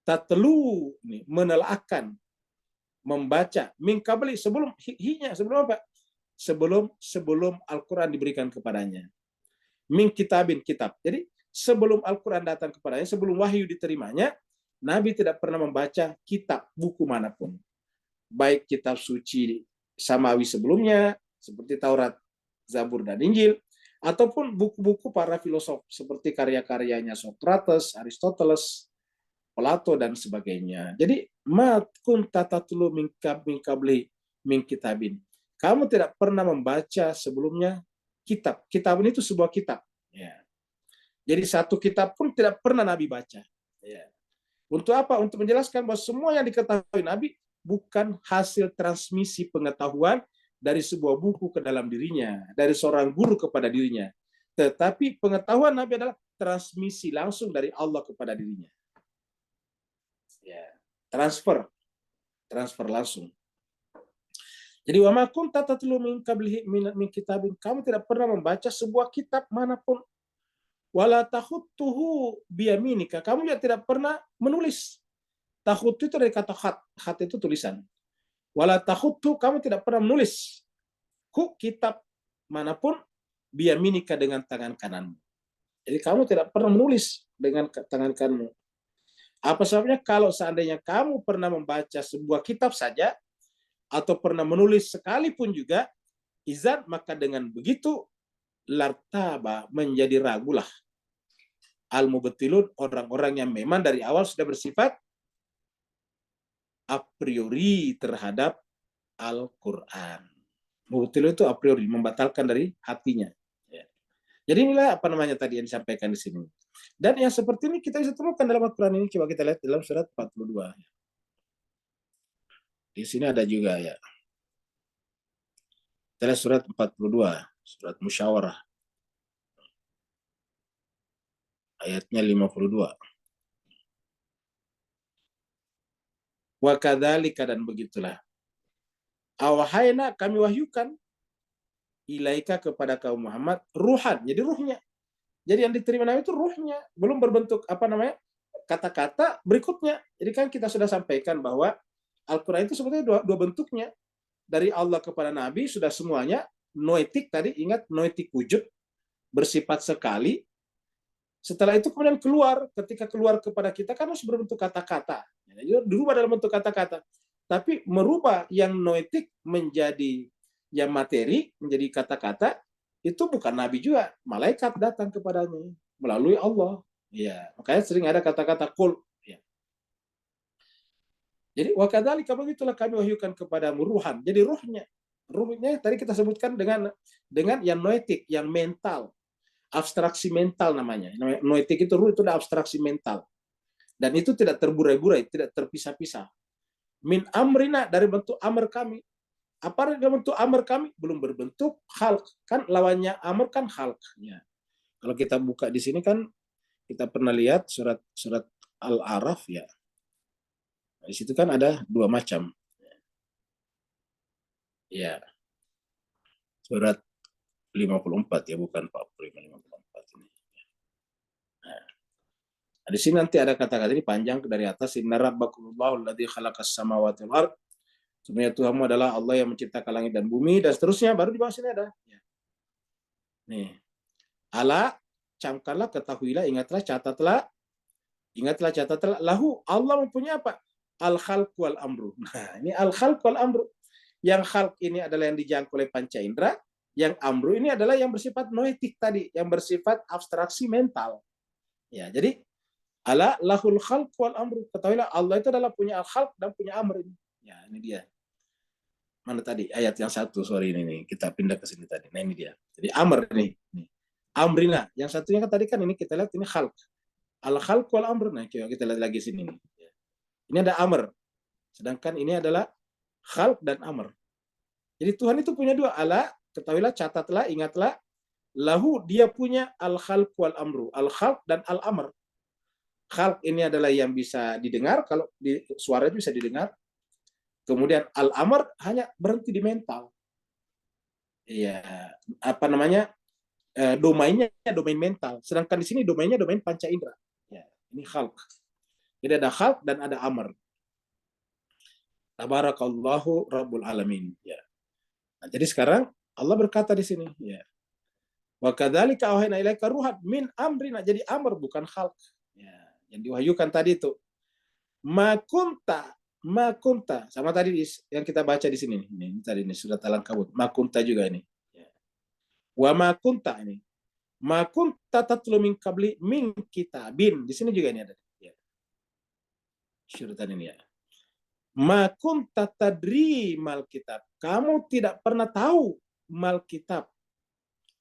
tatlu, menelaahkan, membaca min qabli, sebelum sebelum apa? Sebelum Al-Qur'an diberikan kepadanya. Min kitabin, kitab. Jadi sebelum Al-Quran datang kepadanya, sebelum wahyu diterimanya, Nabi tidak pernah membaca kitab, buku manapun. Baik kitab suci samawi sebelumnya, seperti Taurat, Zabur, dan Injil, ataupun buku-buku para filosof, seperti karya-karyanya Socrates, Aristoteles, Plato, dan sebagainya. Jadi, ma kunta tatlu min qabli min kitabin. Kamu tidak pernah membaca sebelumnya kitab. Kitab itu sebuah kitab. Ya. Jadi satu kitab pun tidak pernah Nabi baca. Ya. Untuk apa? Untuk menjelaskan bahwa semua yang diketahui Nabi bukan hasil transmisi pengetahuan dari sebuah buku ke dalam dirinya, dari seorang guru kepada dirinya. Tetapi pengetahuan Nabi adalah transmisi langsung dari Allah kepada dirinya. Ya. Transfer langsung. Jadi wa ma kunta tatlu min qablihi min kitabin, kamu tidak pernah membaca sebuah kitab manapun. Wala takhutuhu biyaminika, kamu juga tidak pernah menulis. Takhutu itu dari kata khat, khat itu tulisan. Wala takhutu, kamu tidak pernah menulis kitab manapun biyaminika, dengan tangan kananmu. Jadi kamu tidak pernah menulis dengan tangan kananmu. Apa sebabnya? Kalau seandainya kamu pernah membaca sebuah kitab saja, atau pernah menulis sekalipun juga, izan, maka dengan begitu lartaba, menjadi ragulah al-mubtilun, orang-orang yang memang dari awal sudah bersifat a priori terhadap Al-Quran. Mubtilun itu a priori, membatalkan dari hatinya. Jadi inilah apa namanya tadi yang disampaikan di sini. Dan yang seperti ini kita bisa temukan dalam Al-Quran ini. Coba kita lihat dalam surat 42. Di sini ada juga, ya. Kita lihat surat 42, surat Musyawarah. Ayatnya 52. Wa kadzalika, dan begitulah. Awahayna, kami wahyukan, ilaika, kepada kaum Muhammad, ruhan, jadi ruhnya. Jadi yang diterima Nabi itu ruhnya, belum berbentuk apa namanya kata-kata berikutnya. Jadi kan kita sudah sampaikan bahwa Al-Quran itu sebetulnya dua bentuknya. Dari Allah kepada Nabi sudah semuanya noetik, tadi ingat noetik wujud, bersifat sekali. Setelah itu kemudian ketika keluar kepada kita kan harus berbentuk kata-kata. Dirubah dalam bentuk kata-kata. Tapi merubah yang noetik menjadi yang materi, menjadi kata-kata, itu bukan Nabi juga. Malaikat datang kepadanya melalui Allah. Ya, makanya sering ada kata-kata kul. Ya. Jadi wakadzalika, begitulah kami wahyukan kepadamu ruhan. Jadi ruhnya tadi kita sebutkan dengan yang noetik, yang mental, abstraksi mental namanya. Noetik itu ruh, itu adalah abstraksi mental. Dan itu tidak terburai-burai, tidak terpisah-pisah. Min amrina, dari bentuk amr kami. Apa dalam bentuk amr kami? Belum berbentuk khalq. Kan lawannya amr kan khalq. Ya. Kalau kita buka di sini kan kita pernah lihat surat Al-A'raf, ya. Di situ kan ada dua macam. Ya. Surat 54, ya, bukan 45, 54 ini. Nah, di sini nanti ada kata-kata ini panjang dari atas. Inna rabbakumullahu alladzi khalaqas samawati wal ard Sebenarnya Tuhanmu adalah Allah yang menciptakan langit dan bumi, dan seterusnya. Baru di bawah sini ada. Nih. Ala, camkanlah, ketahuilah, ingatlah, catatlah, lahu, Allah mempunyai apa? Al-khalq wal amru. Nah, ini al-khalq wal amru. Yang khalq ini adalah yang dijangkau oleh panca indera, yang amru ini adalah yang bersifat noetik tadi, yang bersifat abstraksi mental. Ya, jadi ala lahul khalq wal amru. Ketahuilah Allah itu adalah punya al-khalq dan punya amr ini. Ya, ini dia. Mana tadi ayat yang satu, sorry ini nih, kita pindah ke sini tadi. Nah, ini dia. Jadi amr nih. Amrina. Yang satunya kan tadi kan ini kita lihat ini khalq. Al-khalq wal amr. Nah, kita lihat lagi sini nih. Ini ada amr. Sedangkan ini adalah khalq dan amr. Jadi Tuhan itu punya dua. Ala, ketahuilah, catatlah, ingatlah. Lahu, dia punya al-khalq wal amru. Al-khalq dan al-amr. Khalq ini adalah yang bisa didengar, kalau suara itu bisa didengar. Kemudian al-amr hanya berhenti di mental. Ya, apa namanya? Domainnya domain mental. Sedangkan di sini domainnya domain panca indera. Ya, ini khalq. Jadi ada khalq dan ada amr. Tabarakallahu rabbul alamin. Ya. Nah, jadi sekarang Allah berkata di sini, ya. Wa kadzalika auhayna ilaika ruhan min amrina. Jadi amr bukan khalq. Ya, yang diwahyukan tadi itu. Makunta sama tadi yang kita baca di sini. Ini tadi ini surat Al-Ankabut. Makunta juga ini. Ya. Wa makunta ini. Makunta tatlu min qabli min kitabin. Di sini juga ini ada. Ya. Syuratan ini ya. Makunta tadri mal kitab. Kamu tidak pernah tahu mal kitab.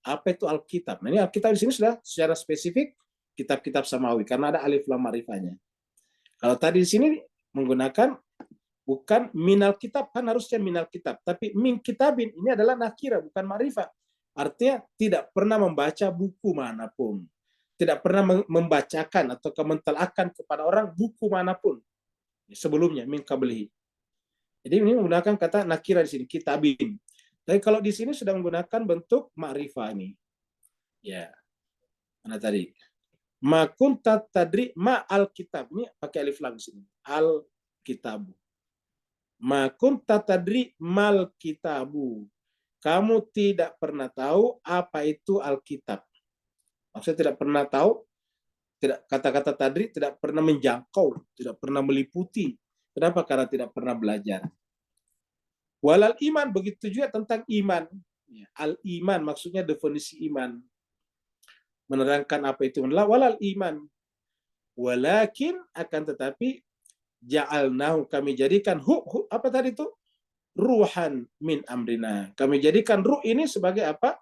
Apa itu Alkitab? Nah, ini Alkitab di sini sudah secara spesifik kitab-kitab samawi karena ada alif lam ma'rifahnya. Kalau tadi di sini menggunakan bukan minal kitab, kan harusnya minal kitab, tapi min kitabin ini adalah nakira, bukan ma'rifah. Artinya tidak pernah membaca buku manapun, tidak pernah membacakan atau mentelahkan kepada orang buku manapun sebelumnya min qablihi. Jadi ini menggunakan kata nakira di sini, kitabin. Tapi kalau di sini sudah menggunakan bentuk ma'rifah ini. Ya. Mana tadi? Ma kunta tadri ma al-kitab. Ini pakai alif lam di sini. Al-kitabu. Ma kunta tadri mal kitabu. Kamu tidak pernah tahu apa itu Alkitab. Maksudnya tidak pernah tahu, tidak, kata-kata tadri tidak pernah menjangkau, tidak pernah meliputi. Kenapa? Karena tidak pernah belajar. Walal iman, begitu juga tentang iman. Al-iman maksudnya definisi iman. Menerangkan apa itu walal iman. Walakin akan tetapi ja'alnahu, kami jadikan apa tadi itu? Ruhan min amrina. Kami jadikan ruh ini sebagai apa?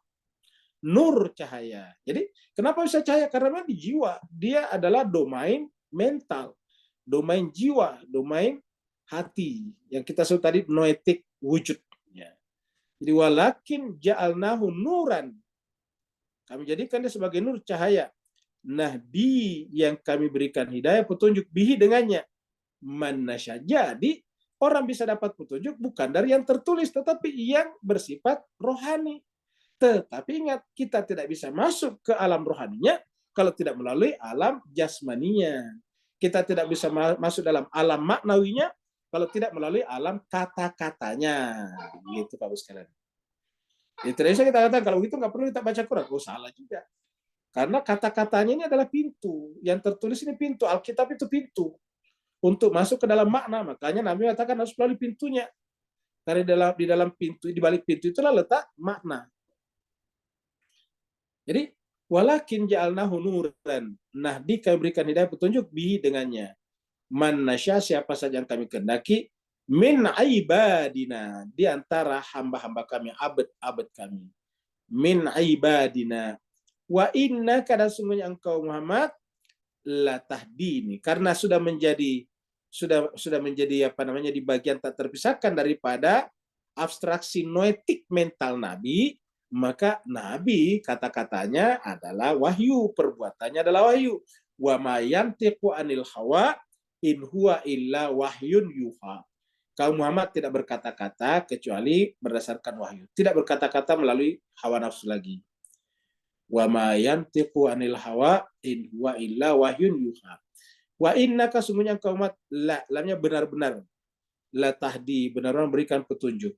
Nur, cahaya. Jadi kenapa bisa cahaya? Karena di jiwa. Dia adalah domain mental, domain jiwa, domain hati. Yang kita sebut tadi noetik wujud. Jadi walakin ja'alnahu nuran. Kami jadikan dia sebagai nur, cahaya. Nah, yang kami berikan hidayah, petunjuk bihi dengannya. Manasya. Jadi orang bisa dapat petunjuk bukan dari yang tertulis, tetapi yang bersifat rohani. Tetapi ingat, kita tidak bisa masuk ke alam rohaninya kalau tidak melalui alam jasmaninya. Kita tidak bisa masuk dalam alam maknawinya kalau tidak melalui alam kata-katanya. Gitu Pak sekalian. Di Indonesia kita katakan kalau begitu nggak perlu kita baca Quran. Oh, salah juga. Karena kata-katanya ini adalah pintu. Yang tertulis ini pintu. Alkitab itu pintu untuk masuk ke dalam makna. Makanya Nabi katakan harus melalui pintunya. Karena di dalam pintu, di balik pintu itulah letak makna. Jadi walakin ja'alnahu nuran. Nah, kami berikan hidayah petunjuk bihi dengannya. Man nasya, siapa saja yang kami kehendaki, min ibadina, di antara hamba-hamba kami, abad-abad kami. Min ibadina. Wa inna, kada sungguhnya engkau Muhammad la tahdini, karena sudah menjadi apa namanya, di bagian tak terpisahkan daripada abstraksi noetik mental Nabi, maka Nabi kata-katanya adalah wahyu, perbuatannya adalah wahyu. Wa ma yantiqu anil hawa in huwa illa wahyun yuha. Kaum Muhammad tidak berkata-kata kecuali berdasarkan wahyu. Tidak berkata-kata melalui hawa nafsu lagi. Wa ma yantiqu anil hawa in huwa illa wahyun yuha. Wa innaka, sungguhnya engkau umat, lamnya benar-benar. la tahdi, benar-benar memberikan petunjuk.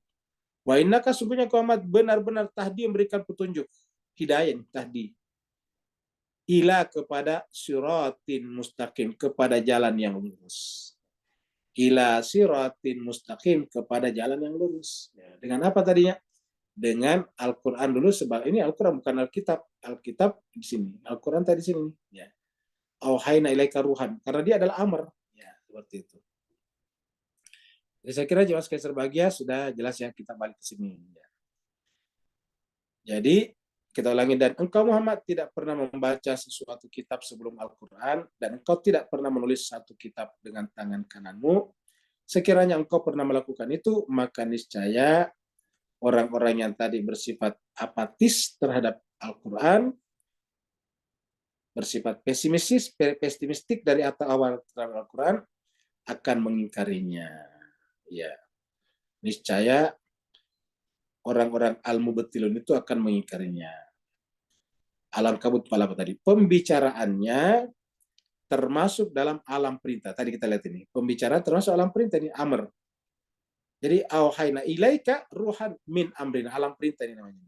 Wa innaka, sungguhnya kau Muhammad benar-benar tahdi, memberikan petunjuk, hidayah tahdi, ila, kepada siratin mustaqim, kepada jalan yang lurus. Ila siratin mustaqim, kepada jalan yang lurus. Ya, dengan apa tadinya? Dengan Al-Quran dulu, sebab ini Al-Quran bukan Alkitab. Alkitab di sini, Al-Quran tadi di sini. Ya. Auhayna ilaika ruhan, karena dia adalah amr. Ya, seperti itu. Jadi saya kira jemaah sekalian berbahagia sudah jelas ya, kita balik ke sini. Ya. Jadi kita ulangi, dan engkau Muhammad tidak pernah membaca sesuatu kitab sebelum Al-Quran, dan engkau tidak pernah menulis satu kitab dengan tangan kananmu. Sekiranya engkau pernah melakukan itu, maka niscaya orang-orang yang tadi bersifat apatis terhadap Al-Quran, bersifat pesimistik dari awal terhadap Al-Quran, akan mengingkarinya. Ya, niscaya orang-orang al-mubtilun itu akan mengingkarinya. Alam kabut apa tadi? Pembicaraannya termasuk dalam alam perintah. Tadi kita lihat ini. Pembicaraan termasuk alam perintah, ini amr. Jadi auhayna ilaika ruhan min amrina, alam perintah ini namanya.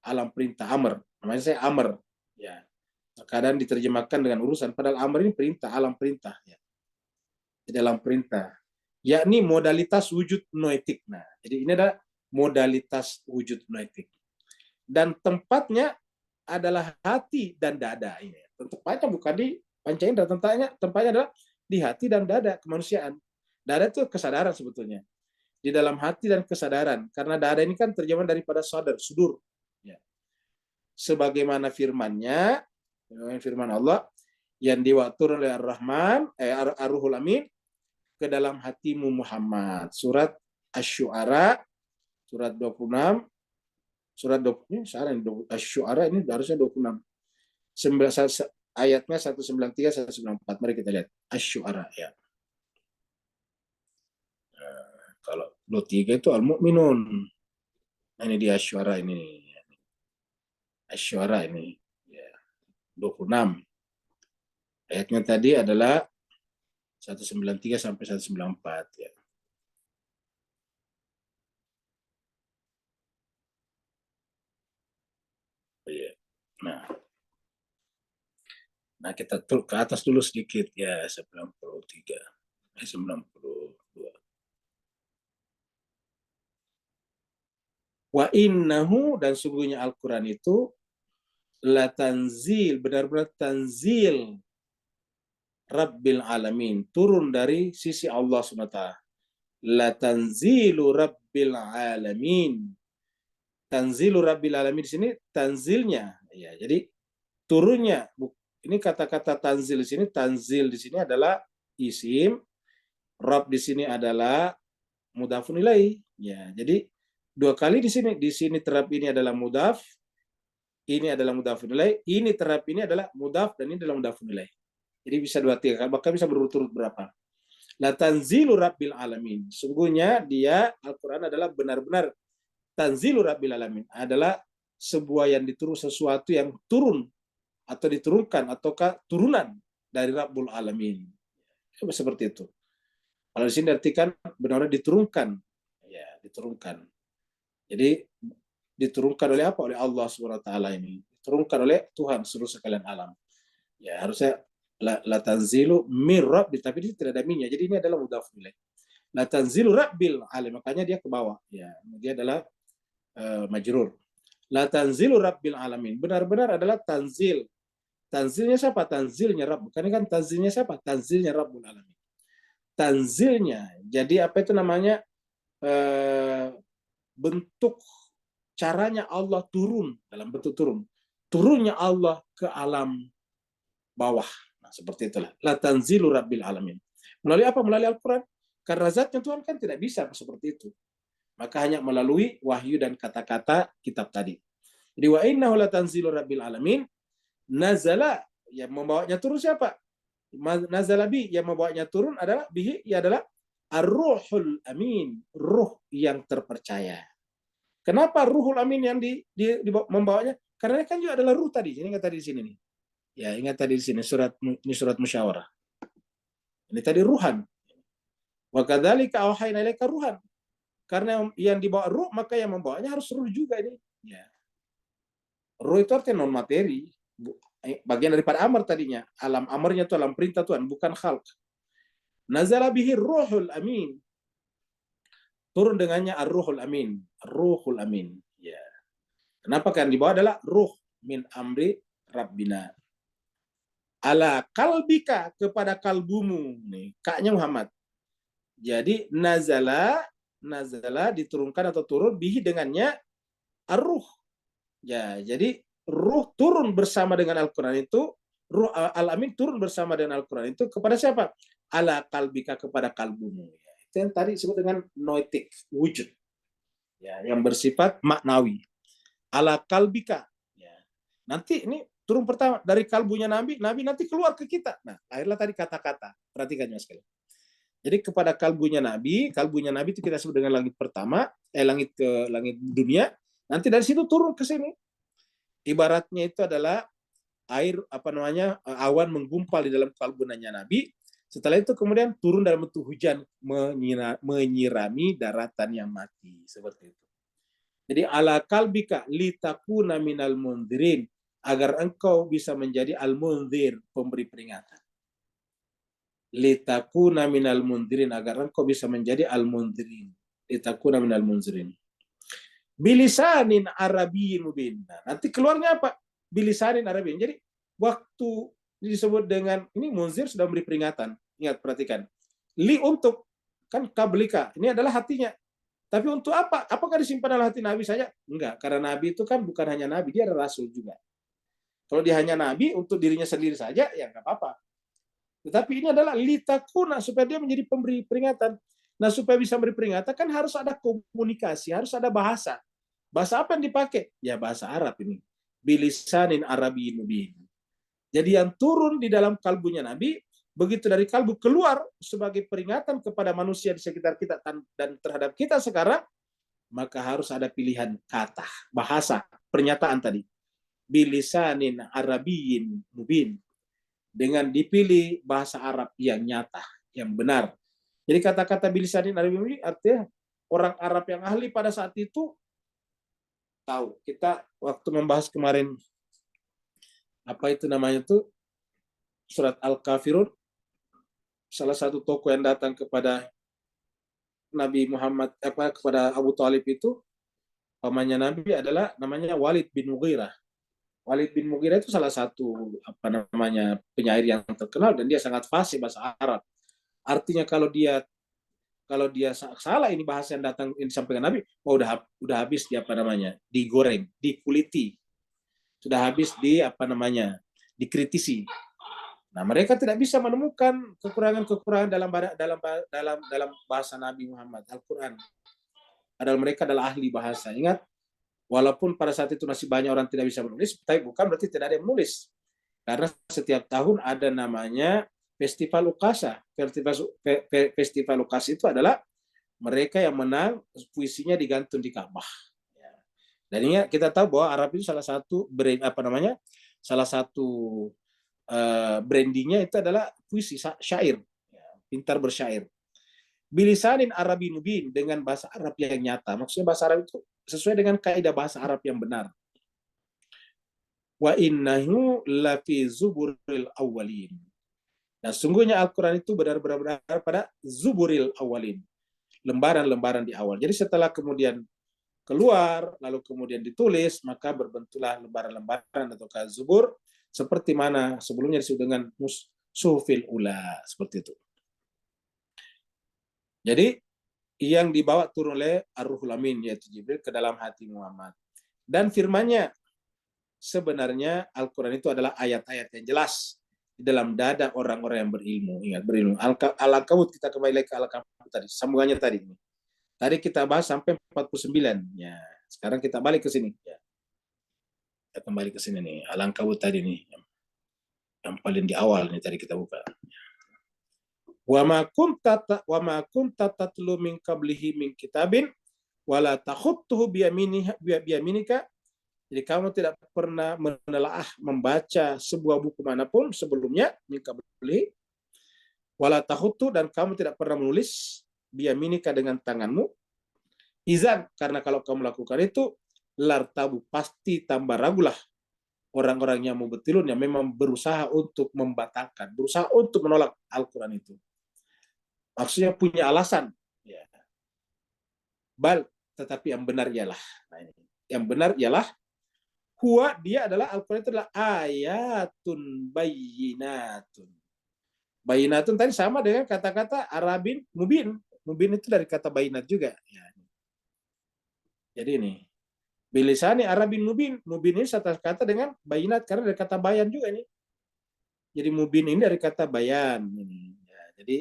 Alam perintah, amr. Namanya saya amr. Ya. Kadang diterjemahkan dengan urusan, padahal amr ini perintah, alam perintah. Ya. Jadi alam perintah. Yakni modalitas wujud noetik. Nah, jadi ini adalah modalitas wujud noetik. Dan tempatnya adalah hati dan dada. Ini. Tempatnya bukan di panca indera, tempatnya adalah di hati dan dada kemanusiaan. Dada itu kesadaran sebetulnya. Di dalam hati dan kesadaran. Karena dada ini kan terjemahan daripada sadar, sudur. Ya. Sebagaimana firman-Nya, firman Allah, yang diwatur oleh Ar-Rahman, Ar-Ruhul Amin, ke dalam hatimu Muhammad. Surat Asy-Syu'ara, surat 26, surat 20, Asy-Syu'ara ini harusnya 26. Ayatnya 193, 194. Mari kita lihat. Asy-Syu'ara, ya. Kalau 23 itu Al-Mu'minun. Nah, ini di Asy-Syu'ara ini. Asy-Syu'ara ini. Ya. 26. Ayatnya tadi adalah 193 sampai 194 ya. Nah kita ke atas dulu sedikit ya, 93, 92. Wa innahu, dan sungguhnya Al-Quran itu la tanzil, benar-benar tanzil Rabbil Alamin, turun dari sisi Allah SWT. La tanzilu Rabbil Alamin. Tanzilu Rabbil Alamin di sini tanzilnya, ya. Jadi turunnya. Ini kata-kata tanzil di sini. Tanzil di sini adalah isim. Rabb di sini adalah mudhafun ilaih. Ya, jadi dua kali di sini. Di sini terap ini adalah mudhaf. Ini adalah mudhafun ilaih. Ini terap ini adalah mudhaf, dan ini adalah mudhafun ilaih. Jadi bisa 2-3, bahkan bisa berurut-urut berapa. La tanzilu Rabbil Alamin. Sungguhnya dia, Al-Quran adalah benar-benar tanzilu Rabbil Alamin. Adalah sebuah yang diturun, sesuatu yang turun atau diturunkan ataukah turunan dari Rabbul Alamin. Seperti itu. Kalau di sini diartikan benar-benar diturunkan. Ya, diturunkan. Jadi diturunkan oleh apa? Oleh Allah SWT ini. Diturunkan oleh Tuhan seluruh sekalian alam. Ya, harusnya la tanzilu mir rabbil, tapi ini tidak ada minnya. Jadi ini adalah mudhaf ilaih. La tanzilu rabbil alamin, makanya dia ke bawah. Ya, dia adalah majrur. La tanzilu rabbil alamin, benar-benar adalah tanzil. Tanzilnya siapa? Tanzilnya Rabb. Bukan kan tanzilnya siapa? Tanzilnya Rabbul Alamin. Tanzilnya. Jadi apa itu namanya? Bentuk caranya Allah turun, dalam bentuk turun. Turunnya Allah ke alam bawah. Nah, seperti itulah. La tanzilu Rabbil Alamin. Melalui apa? Melalui Al-Quran. Karena zatnya Tuhan kan tidak bisa seperti itu. Maka hanya melalui wahyu dan kata-kata kitab tadi. Jadi wa innahu la tanzilu Rabbil Alamin. Nazala, yang membawanya turun siapa? Nazala bi, yang membawanya turun adalah bihi, ia adalah Ar-Ruhul Amin, ruh yang terpercaya. Kenapa Ruhul Amin yang membawanya? Karena kan juga adalah ruh tadi. Ini ingat tadi di sini nih. Ya, ingat tadi di sini surat Musyawarah. Ini tadi ruhan. Wa kadzalika auhayna ilaika ruhan. Karena yang dibawa ruh, maka yang membawanya harus ruh juga ini. Ya. Ruh itu artinya non materi, bagian daripada amar tadinya. Alam amarnya itu alam perintah Tuhan, bukan khalq. Nazala bihi ruhul amin. Turun dengannya ar-ruhul amin. Ruhul amin. Ya. Kenapa kan dibawa adalah ruh min amri rabbina. Ala kalbika, kepada kalbumu. Nih, kaknya Muhammad. Jadi nazala diturunkan atau turun bihi dengannya ar-ruh. Ya, jadi ruh turun bersama dengan Al-Qur'an itu, ruh al-amin turun bersama dengan Al-Qur'an itu kepada siapa? Ala kalbika, kepada kalbumu. Ya, itu yang tadi disebut dengan noetik, wujud. Ya, yang bersifat maknawi. Ala kalbika. Ya. Nanti ini turun pertama dari kalbunya Nabi nanti keluar ke kita. Nah, lahirlah tadi kata-kata. Perhatikan Mas sekalian. Jadi kepada kalbunya Nabi itu kita sebut dengan langit pertama, langit dunia. Nanti dari situ turun ke sini. Ibaratnya itu adalah air awan menggumpal di dalam kalbunya Nabi. Setelah itu kemudian turun dalam bentuk hujan menyirami daratan yang mati, seperti itu. Jadi ala kalbika litakuna minal mundzirin, agar engkau bisa menjadi al-mundzir, pemberi peringatan. Litakuna minal mundzirin, agar engkau bisa menjadi al-mundzirin. Litakuna minal mundzirin. Bilisanin Arabiyyin mubin. Nah, nanti keluarnya apa? Bilisanin Arabiyyin. Jadi waktu disebut dengan ini munzir sudah memberi peringatan. Ingat, perhatikan. Li untuk, kan kablika. Ini adalah hatinya. Tapi untuk apa? Apakah disimpan dalam hati Nabi saja? Enggak, karena Nabi itu kan bukan hanya Nabi, dia adalah Rasul juga. Kalau dia hanya Nabi untuk dirinya sendiri saja, ya nggak apa-apa. Tetapi ini adalah litakuna, supaya dia menjadi pemberi peringatan. Nah, supaya bisa memberi peringatan kan harus ada komunikasi, harus ada bahasa. Bahasa apa yang dipakai? Ya bahasa Arab ini. Bilisanin Arabiyyin mubin. Jadi yang turun di dalam kalbunya Nabi, begitu dari kalbu keluar sebagai peringatan kepada manusia di sekitar kita dan terhadap kita sekarang, maka harus ada pilihan kata, bahasa, pernyataan tadi. Bilisanin Arabiyyin mubin. Dengan dipilih bahasa Arab yang nyata, yang benar. Jadi kata-kata bilisanin Arabiyyin mubin artinya orang Arab yang ahli pada saat itu tahu. Kita waktu membahas kemarin apa itu namanya tuh surat Al-Kafirun, salah satu tokoh yang datang kepada Nabi Muhammad kepada Abu Thalib itu pamannya Nabi adalah namanya Walid bin Mughirah. Walid bin Mughirah itu salah satu penyair yang terkenal dan dia sangat fasih bahasa Arab. Artinya kalau dia salah ini bahasa yang datang yang disampaikan Nabi, udah habis digoreng, dikuliti. Sudah habis dikritisi. Nah, mereka tidak bisa menemukan kekurangan-kekurangan dalam bahasa Nabi Muhammad Al-Qur'an. Padahal mereka adalah ahli bahasa. Ingat, walaupun pada saat itu masih banyak orang tidak bisa menulis, tapi bukan berarti tidak ada yang menulis. Karena setiap tahun ada namanya Festival Ukasa. Festival Ukasa itu adalah mereka yang menang puisinya digantung di Ka'bah. Dan ini kita tahu bahwa Arab itu salah satu brandingnya itu adalah puisi, syair, pintar bersyair. Bilisanin Arabiyyin mubin, dengan bahasa Arab yang nyata. Maksudnya bahasa Arab itu sesuai dengan kaidah bahasa Arab yang benar. Wa innahu lafi zuburil awwalin. Nah, sungguhnya Al-Quran itu benar-benar pada zuburil awalin, lembaran-lembaran di awal. Jadi setelah kemudian keluar, lalu kemudian ditulis, maka berbentuklah lembaran-lembaran atau zubur, seperti mana sebelumnya disebut dengan suhufil ula, seperti itu. Jadi yang dibawa turun oleh Ar-Ruhul Amin, yaitu Jibril, ke dalam hati Muhammad. Dan firman-Nya, sebenarnya Al-Quran itu adalah ayat-ayat yang jelas di dalam dada orang-orang yang berilmu. Ingat, berilmu. Al-Ankabut, kita kembali ke Al-Ankabut tadi, sambungannya tadi. Tadi kita bahas sampai 49. Ya, sekarang kita balik ke sini. Ya. Kita kembali ke sini nih. Al-Ankabut tadi nih. Yang paling di awal nih tadi kita buka. Wa ma kunta tatlu min qablihi min kitabin wala takhutuhu biyaminika. Jadi kamu tidak pernah menelaah, membaca sebuah buku manapun sebelumnya min qablihi wala takhutu, dan kamu tidak pernah menulis biyaminika dengan tanganmu, izan, karena kalau kamu melakukan itu, lartabu, pasti tambah ragulah orang-orang yang mubtilun, yang memang berusaha untuk membatalkan, berusaha untuk menolak Al-Quran itu. Maksudnya punya alasan. Ya. Bal, tetapi yang benar ialah. Nah, ini. Yang benar ialah, huwa, dia adalah Al-Quran itu adalah ayatun bayinatun. Bayinatun tadi sama dengan kata-kata Arabin mubin. Mubin itu dari kata bayinat juga. Ya. Jadi ini. Bilisani Arabin mubin. Mubin ini satu kata dengan bayinat, karena dari kata bayan juga ini. Jadi mubin ini dari kata bayan. Ini. Ya, jadi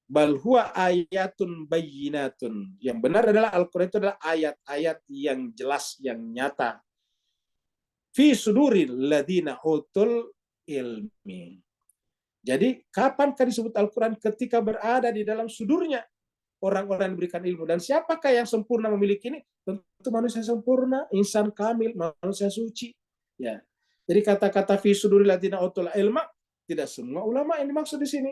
bal huwa ayatun bayyinatun. Yang benar adalah Al-Quran itu adalah ayat-ayat yang jelas, yang nyata. Fi suduril ladina utul ilmi. Jadi kapankah disebut Al-Quran? Ketika berada di dalam sudurnya orang-orang yang diberikan ilmu. Dan siapakah yang sempurna memiliki ini? Tentu manusia sempurna, insan kamil, manusia suci. Ya. Jadi kata-kata fi suduril ladina utul ilma, tidak semua ulama yang dimaksud di sini.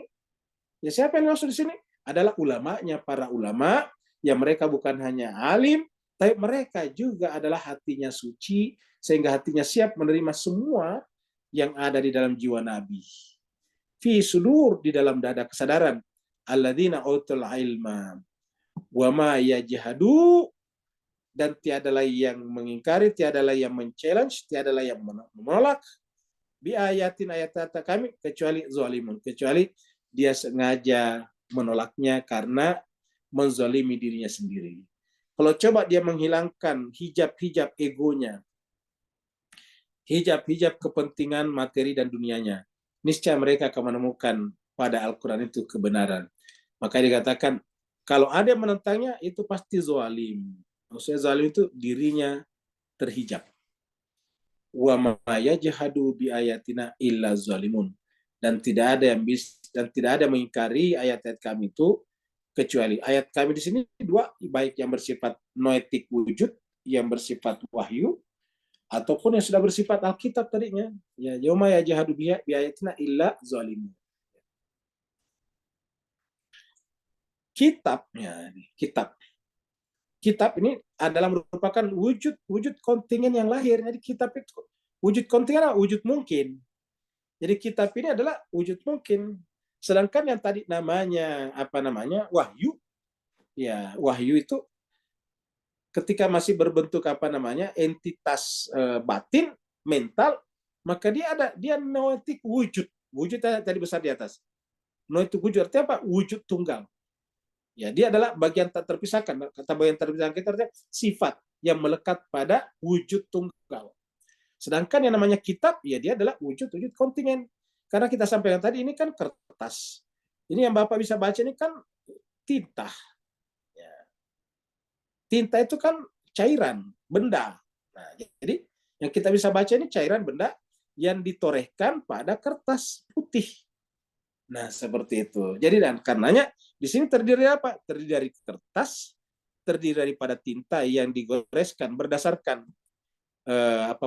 Ya, siapa yang dimaksud di sini? Adalah ulamanya, para ulama yang mereka bukan hanya alim, tapi mereka juga adalah hatinya suci, sehingga hatinya siap menerima semua yang ada di dalam jiwa Nabi. Fi sudur, di dalam dada kesadaran. Alladzina utul ilma wa ma yajhadu, dan tiadalah yang mengingkari, tiadalah yang men-challenge, tiadalah yang menolak bi ayatin ayat kami kecuali zalimun, kecuali dia sengaja menolaknya karena menzalimi dirinya sendiri. Kalau coba dia menghilangkan hijab-hijab egonya, hijab-hijab kepentingan materi dan dunianya, niscaya mereka akan menemukan pada Al-Quran itu kebenaran. Maka dikatakan, kalau ada yang menentangnya, itu pasti zalim. Maksudnya zalim itu dirinya terhijab. Wa ma yajhadu bi ayatina illa zalimun. Dan tidak ada yang mengingkari ayat-ayat kami itu kecuali ayat kami di sini dua, baik yang bersifat noetik wujud, yang bersifat wahyu, ataupun yang sudah bersifat Alkitab tadinya. Ya, yauma yajhadu bi ayatina illa zalimun. Kitab ini adalah merupakan wujud kontingen yang lahir. Jadi kitab itu wujud kontingen, wujud mungkin. Jadi kitab ini adalah wujud mungkin. Sedangkan yang tadi namanya wahyu, ya wahyu itu ketika masih berbentuk entitas batin, mental, maka dia noetik wujud. Wujud tadi besar di atas. Noetik wujud artinya apa? Wujud tunggal. Ya, dia adalah bagian tak terpisahkan. Kata bagian terpisahkan kita artinya sifat yang melekat pada wujud tunggal. Sedangkan yang namanya kitab, ya dia adalah wujud-wujud kontingen. Karena kita sampaikan tadi, ini kan kertas. Ini yang Bapak bisa baca ini kan tinta. Ya. Tinta itu kan cairan, benda. Nah, jadi yang kita bisa baca ini cairan, benda yang ditorehkan pada kertas putih. Nah, seperti itu. Jadi dan karenanya di sini terdiri dari apa? Terdiri dari kertas, terdiri daripada tinta yang digoreskan berdasarkan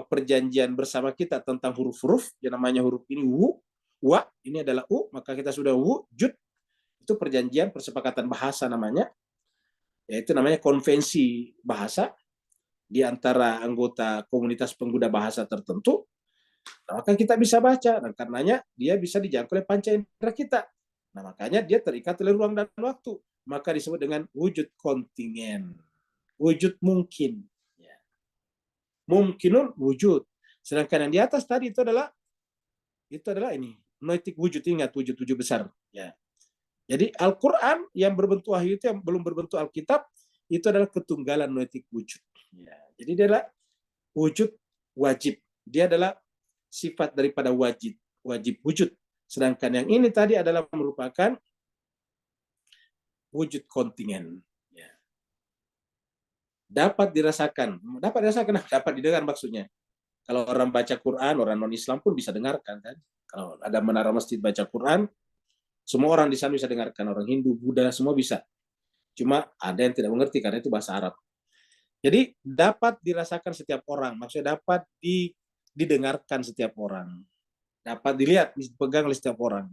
perjanjian bersama kita tentang huruf-huruf. Yang namanya huruf ini wa, ini adalah u, maka kita sudah wujud. Itu perjanjian persepakatan bahasa namanya. Yaitu namanya konvensi bahasa di antara anggota komunitas pengguna bahasa tertentu. Nah, maka kita bisa baca, dan karenanya dia bisa dijangkau oleh panca indera kita. Nah, makanya dia terikat oleh ruang dan waktu. Maka disebut dengan wujud kontingen, wujud mungkin. Ya. Mungkinun wujud. Sedangkan yang di atas tadi itu adalah ini noetik wujud, ingat wujud-wujud besar. Ya. Jadi Al-Quran yang berbentuk wahyu itu, yang belum berbentuk Alkitab, itu adalah ketunggalan noetik wujud. Ya. Jadi dia adalah wujud wajib. Dia adalah sifat daripada wajib wujud. Sedangkan yang ini tadi adalah merupakan wujud kontingen. Ya. Dapat dirasakan, dapat didengar maksudnya. Kalau orang baca Quran, orang non-Islam pun bisa dengarkan kan. Kalau ada menara masjid baca Quran, semua orang di sana bisa dengarkan. Orang Hindu, Buddha, semua bisa. Cuma ada yang tidak mengerti karena itu bahasa Arab. Jadi dapat dirasakan setiap orang, maksudnya dapat didengarkan setiap orang, dapat dilihat, dipegang oleh setiap orang.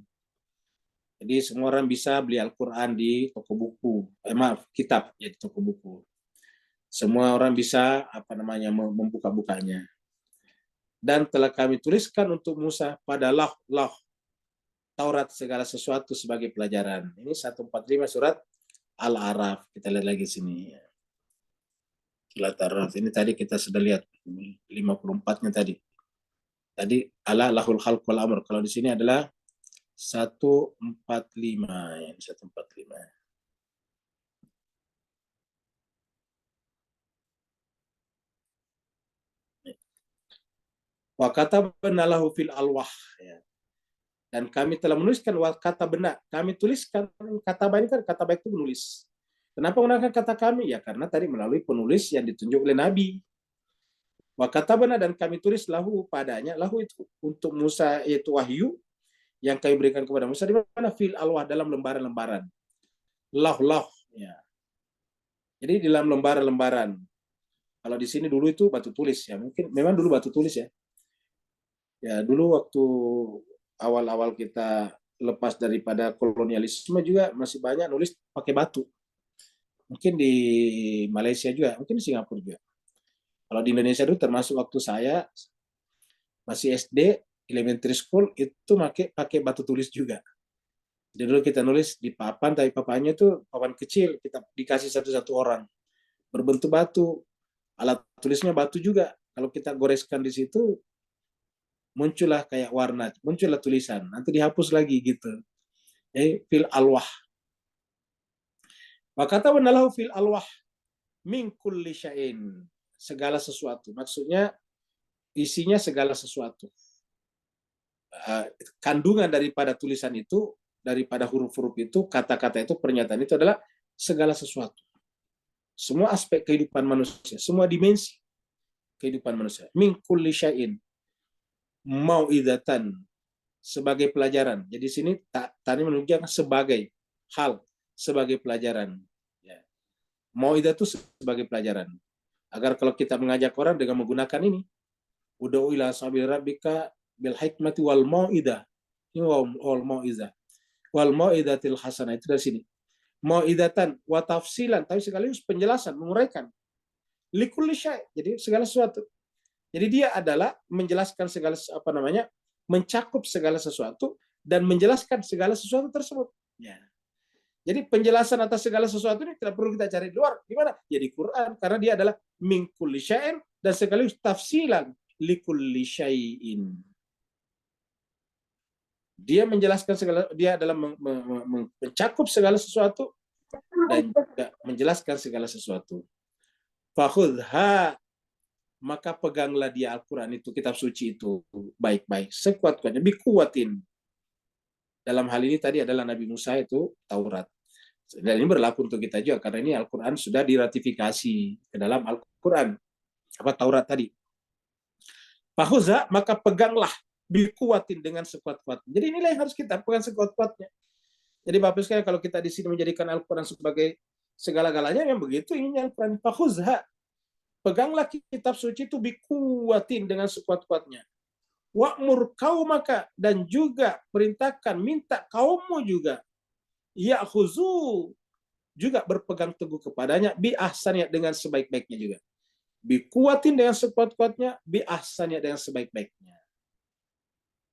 Jadi semua orang bisa beli Al-Quran di toko buku. Maaf, kitab ya di toko buku. Semua orang bisa membuka-bukanya. Dan telah kami tuliskan untuk Musa pada lauh Taurat segala sesuatu sebagai pelajaran. Ini 145 surat Al-A'raf. Kita lihat lagi sini. Surat Al-A'raf. Ini tadi kita sudah lihat 54-nya tadi. Tadi ala lahul khalq wal amr. Kalau di sini adalah 145 ya, 145. Wa katabna lahu fil alwah ya. Dan kami telah menuliskan kata benak. Kami tuliskan kata baik kan, kata baik itu menulis. Kenapa menggunakan kata kami? Ya karena tadi melalui penulis yang ditunjuk oleh Nabi. Wa katabna dan kami tulis lahu padanya. Lahu itu untuk Musa yaitu wahyu yang kami berikan kepada Musa di mana fil alwah dalam lembaran-lembaran. Lauh ya. Jadi di dalam lembaran-lembaran. Kalau di sini dulu itu batu tulis ya. Mungkin memang dulu batu tulis ya. Ya dulu waktu awal-awal kita lepas daripada kolonialisme juga masih banyak nulis pakai batu. Mungkin di Malaysia juga, mungkin di Singapura juga. Kalau di Indonesia dulu termasuk waktu saya masih SD, elementary school itu pakai batu tulis juga. Jadi dulu kita nulis di papan, tapi papannya itu papan kecil, kita dikasih satu-satu orang. Berbentuk batu, alat tulisnya batu juga. Kalau kita goreskan di situ, muncullah kayak warna, muncullah tulisan, nanti dihapus lagi gitu. Jadi fil alwah. Maka lahu fil alwah min kulli syai'in, segala sesuatu. Maksudnya isinya segala sesuatu. Kandungan daripada tulisan itu, daripada huruf-huruf itu, kata-kata itu, pernyataan itu adalah segala sesuatu. Semua aspek kehidupan manusia, semua dimensi kehidupan manusia. Min kulli syai'in. Mau'idatan, sebagai pelajaran. Jadi sini tadi menunjukkan sebagai hal, sebagai pelajaran. Ya. Mau'idah itu sebagai pelajaran. Agar kalau kita mengajak orang dengan menggunakan ini, ud'u ila sabil rabbika bil hikmati wal mau'idah. Ini wal mau'idah. Wal mau'idatil hasanah, itu dari sini. Mau'idatan wa tafsilan, tapi sekaligus penjelasan, menguraikan. Likulli syai', jadi segala sesuatu. Jadi dia adalah menjelaskan segala mencakup segala sesuatu dan menjelaskan segala sesuatu tersebut. Ya. Jadi penjelasan atas segala sesuatu ini tidak perlu kita cari di luar. Di mana? Ya di Quran, karena dia adalah min kulli syai'in dan sekaligus tafsilan likulli syai'in. Dia menjelaskan segala, dia adalah mencakup segala sesuatu dan juga menjelaskan segala sesuatu. Fakhudha, maka peganglah dia Al-Quran itu, kitab suci itu baik-baik, sekuat-kuatnya, bikuatin. Dalam hal ini tadi adalah Nabi Musa itu Taurat. Dan ini berlaku untuk kita juga, karena ini Al-Quran sudah diratifikasi ke dalam Al-Quran. Taurat tadi. Fahuza, maka peganglah, bikuatin dengan sekuat-kuatnya. Jadi inilah yang harus kita pegang sekuat-kuatnya. Jadi Bapak sekalian, kalau kita di sini menjadikan Al-Quran sebagai segala-galanya, yang begitu ini Al-Quran. Fahuza, peganglah kitab suci itu bikuatin dengan sekuat-kuatnya. Wa'mur kaumaka, dan juga perintahkan, minta kaummu juga. Ya'khuzu, juga berpegang teguh kepadanya, bi ahsannya, dengan sebaik-baiknya juga. Bikuatin dengan sekuat-kuatnya, bi ahsannya, dengan sebaik-baiknya.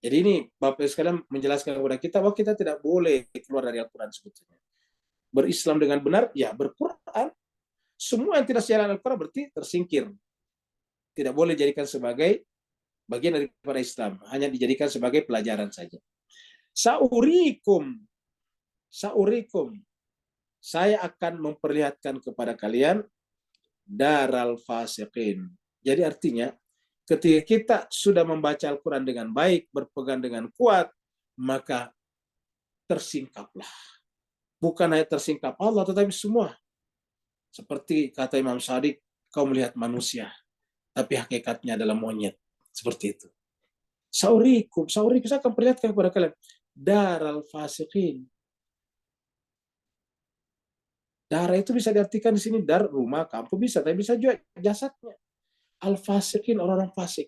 Jadi ini Bapak sekalian menjelaskan kepada kita bahwa kita tidak boleh keluar dari Al-Quran sebetulnya. Berislam dengan benar, ya berquran. Semua yang tidak sejalan Al-Quran berarti tersingkir. Tidak boleh dijadikan sebagai bagian daripada Islam. Hanya dijadikan sebagai pelajaran saja. Saurikum. Saya akan memperlihatkan kepada kalian daral fasiqin. Jadi artinya, ketika kita sudah membaca Al-Quran dengan baik, berpegang dengan kuat, maka tersingkaplah. Bukan hanya tersingkap Allah, tetapi semua. Seperti kata Imam Sadiq, kau melihat manusia, tapi hakikatnya adalah monyet. Seperti itu. Saurikum, saya akan perlihatkan kepada kalian. Daral fasiqin. Darah itu bisa diartikan di sini, dar rumah, kampung bisa, tapi bisa juga jasadnya. Al-fasiqin, orang-orang fasik.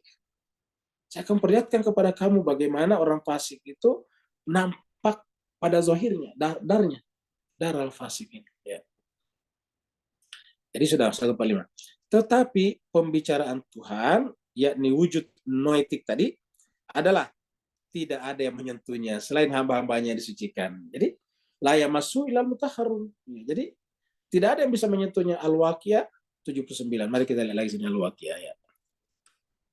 Saya akan perlihatkan kepada kamu bagaimana orang fasik itu nampak pada zahirnya, dar al-fasikin. Ya. Jadi sudah 1/5. Tetapi pembicaraan Tuhan, yakni wujud noetik tadi, adalah tidak ada yang menyentuhnya selain hamba-hambanya yang disucikan. Jadi la yamassu ilal mutahharun. Jadi tidak ada yang bisa menyentuhnya. Al-Waqiah 79. Mari kita lihat lagi sini Al-Waqiah ya.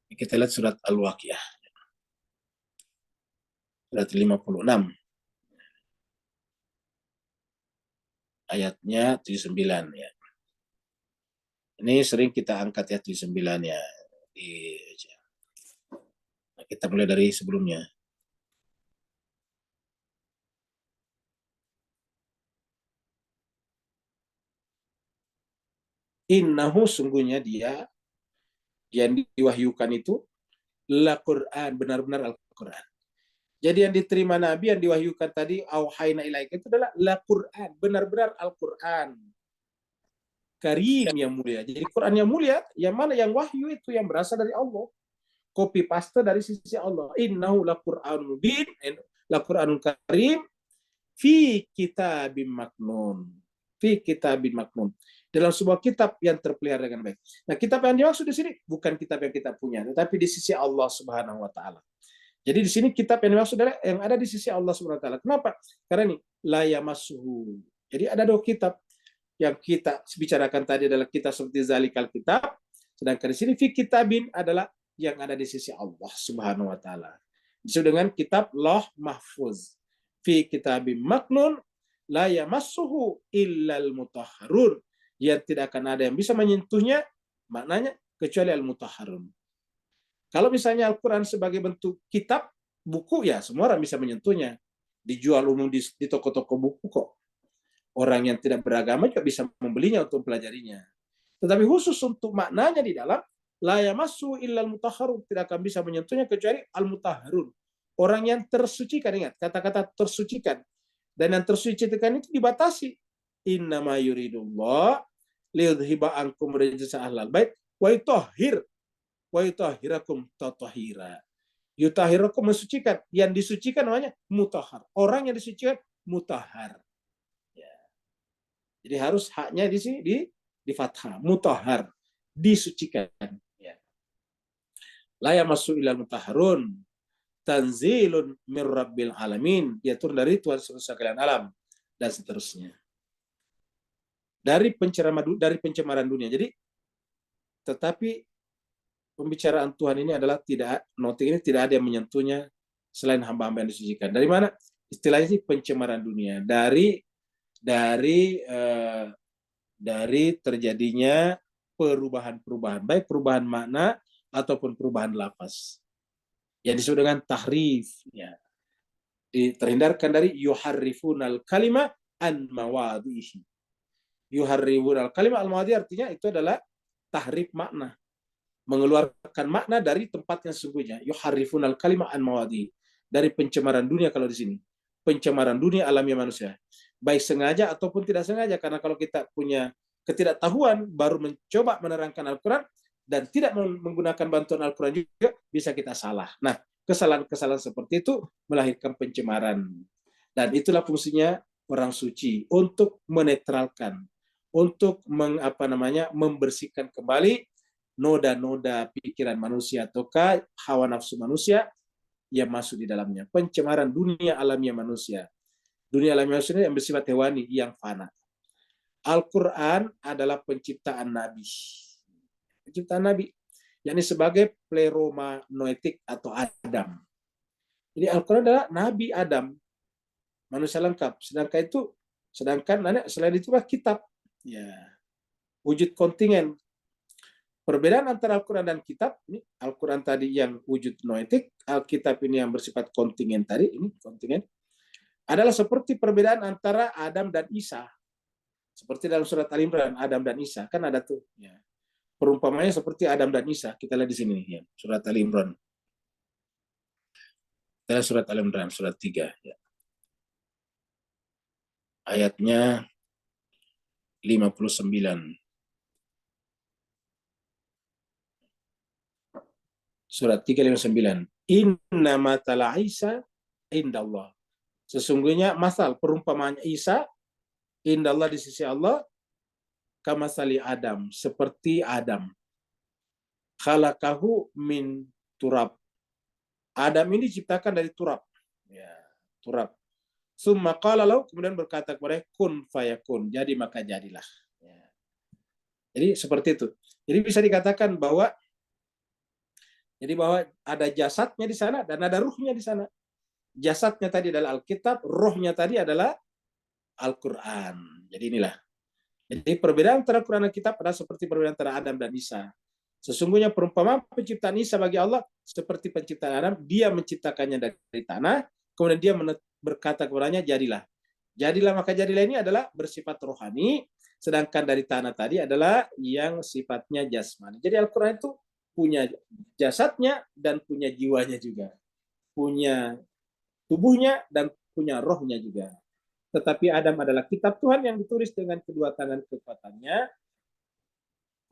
Kita lihat surat Al-Waqiah. Surat 56. Ayatnya 79 ya. Ini sering kita angkat ya 79 ya. Kita mulai dari sebelumnya. Innahu sungguhnya dia yang diwahyukan itu la Quran, benar-benar Al-Quran. Jadi yang diterima Nabi yang diwahyukan tadi auhayna ilaika itu adalah la Quran, benar-benar Al-Quran. Karim yang mulia. Jadi Quran yang mulia, yang mana yang wahyu itu yang berasal dari Allah. Copy paste dari sisi Allah. Innahu la Qur'anun mubin, la Qur'anun karim fi kitabim maknun. Fi kitabim maknun. Dalam sebuah kitab yang terpelihara dengan baik. Nah, kitab yang dimaksud di sini bukan kitab yang kita punya, tetapi di sisi Allah Subhanahu wa taala. Jadi di sini kitab yang dimaksud adalah yang ada di sisi Allah Subhanahu wa taala. Kenapa? Karena ini la yamassuhu. Jadi ada 2 kitab. Yang kita bicarakan tadi adalah kitab seperti zalikal kitab, sedangkan di sini fi kitabin adalah yang ada di sisi Allah Subhanahu wa taala. Disebut dengan kitab Lauh Mahfuz. Fi kitabim maknun la yamassuhu illal mutahharun. Yang tidak akan ada yang bisa menyentuhnya, maknanya kecuali al-mutahharun. Kalau misalnya Al-Qur'an sebagai bentuk kitab, buku ya semua orang bisa menyentuhnya. Dijual umum di toko-toko buku kok. Orang yang tidak beragama juga bisa membelinya untuk mempelajarinya. Tetapi khusus untuk maknanya di dalam la yamassu illal mutahharun, tidak akan bisa menyentuhnya kecuali al-mutahharun. Orang yang tersucikan, ingat kata-kata tersucikan. Dan yang tersucikan itu dibatasi. Innama yuridullah liyudhiba ankum rijsa ahlal bait wa yutahhirakum tatahira. Yutahhirakum mensucikan, yang disucikan namanya mutahhar. Orang yang disucikan mutahhar. Jadi harus haknya di sini di fathah, mutahhar, disucikan. Ya. La yamassu ilal mutahharun, tanzilun mir rabbil alamin, dia turun dari Tuhan semesta sekalian alam, dan seterusnya. Dari pencemaran dunia. Jadi tetapi pembicaraan Tuhan ini adalah notik ini tidak ada yang menyentuhnya selain hamba-hamba yang disucikan. Dari mana? Istilahnya sih pencemaran dunia. Dari terjadinya perubahan-perubahan, baik perubahan makna ataupun perubahan lafaz. Yang disebut dengan tahrif, ya. Terhindarkan dari yuharrifunal kalimah an mawadhihi. Yuharrifunal kalimah al mawadhi artinya itu adalah tahrif makna, mengeluarkan makna dari tempat yang sesungguhnya. Yuharrifunal kalimah an mawadhihi, dari pencemaran dunia. Kalau di sini pencemaran dunia alamiah manusia, baik sengaja ataupun tidak sengaja, karena kalau kita punya ketidaktahuan baru mencoba menerangkan Al-Quran dan tidak menggunakan bantuan Al-Quran juga bisa kita salah. Nah, kesalahan-kesalahan seperti itu melahirkan pencemaran, dan itulah fungsinya orang suci, untuk menetralkan, untuk membersihkan kembali noda-noda pikiran manusia ataukah hawa nafsu manusia yang masuk di dalamnya. Pencemaran dunia alamiah manusia. Dunia alamiah manusia yang bersifat hewani, yang fana. Al-Quran adalah penciptaan Nabi. Penciptaan Nabi. Yakni sebagai pleroma noetik atau Adam. Jadi Al-Quran adalah Nabi Adam. Manusia lengkap. Sedangkan selain itu kitab. Ya. Wujud kontingen. Perbedaan antara Al-Quran dan kitab, ini Al-Quran tadi yang wujud noetik, Alkitab ini yang bersifat kontingen tadi, ini kontingen, adalah seperti perbedaan antara Adam dan Isa. Seperti dalam surat Al-Imran, Adam dan Isa, kan ada tuh. Ya. Perumpamannya seperti Adam dan Isa. Kita lihat di sini, ya. Surat Al-Imran. Kita lihat surat Al-Imran, surat 3. Ya. Ayatnya 59. Surat 359. Inna matala Isa indallah. Sesungguhnya masal perumpamaan Isa indallah di sisi Allah kamasali Adam, seperti Adam. Khalaqahu min turab. Adam ini diciptakan dari turab. Ya, turab. Summa qala lahu, kemudian berkata kepada kun fayakun, jadi maka jadilah. Ya. Jadi seperti itu. Jadi bisa dikatakan bahwa ada jasadnya di sana dan ada ruhnya di sana. Jasadnya tadi adalah Alkitab, rohnya tadi adalah Al-Quran. Jadi inilah. Jadi perbedaan antara Quran dan Kitab adalah seperti perbedaan antara Adam dan Isa. Sesungguhnya perumpamaan penciptaan Isa bagi Allah seperti penciptaan Adam, dia menciptakannya dari tanah, kemudian dia berkata kepadanya, jadilah. Jadilah maka jadilah ini adalah bersifat rohani, sedangkan dari tanah tadi adalah yang sifatnya jasmani. Jadi Al-Quran itu punya jasadnya dan punya jiwanya juga. Punya tubuhnya dan punya rohnya juga. Tetapi Adam adalah kitab Tuhan yang ditulis dengan kedua tangan kekuatannya.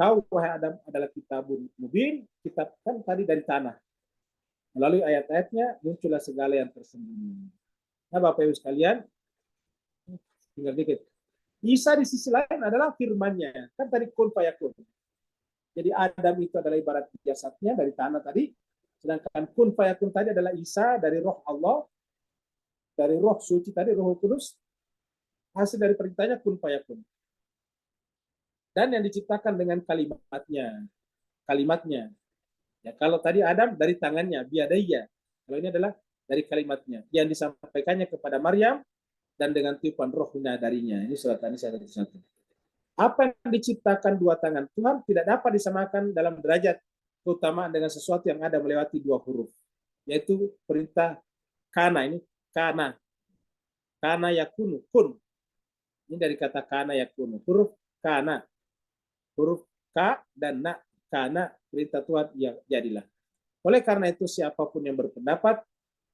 Tahu wahai Adam adalah kitabun mubin, kitab kan tadi dari tanah. Melalui ayat-ayatnya muncullah segala yang tersembunyi. Nah Bapak Ibu sekalian, tinggal dikit. Isa di sisi lain adalah firman-Nya. Kan tadi kun fayakun. Jadi Adam itu adalah ibarat jasadnya dari tanah tadi. Sedangkan kun fayakun tadi adalah Isa dari roh Allah. Dari roh suci tadi, roh kudus, hasil dari perintahnya kun fayakun. Dan yang diciptakan dengan kalimatnya. Ya, kalau tadi Adam dari tangannya, biadaya. Kalau ini adalah dari kalimatnya. Yang disampaikannya kepada Maryam, dan dengan tiupan rohnya darinya. Ini surat An-Nisa 1. Apa yang diciptakan dua tangan Tuhan tidak dapat disamakan dalam derajat keutamaan dengan sesuatu yang ada melewati dua huruf. Yaitu perintah kana ini. Kana yakunu, kun. Ini dari kata kana yakunu. Huruf kana. Huruf ka dan na. Kana, perintah Tuhan, ya jadilah. Oleh karena itu, siapapun yang berpendapat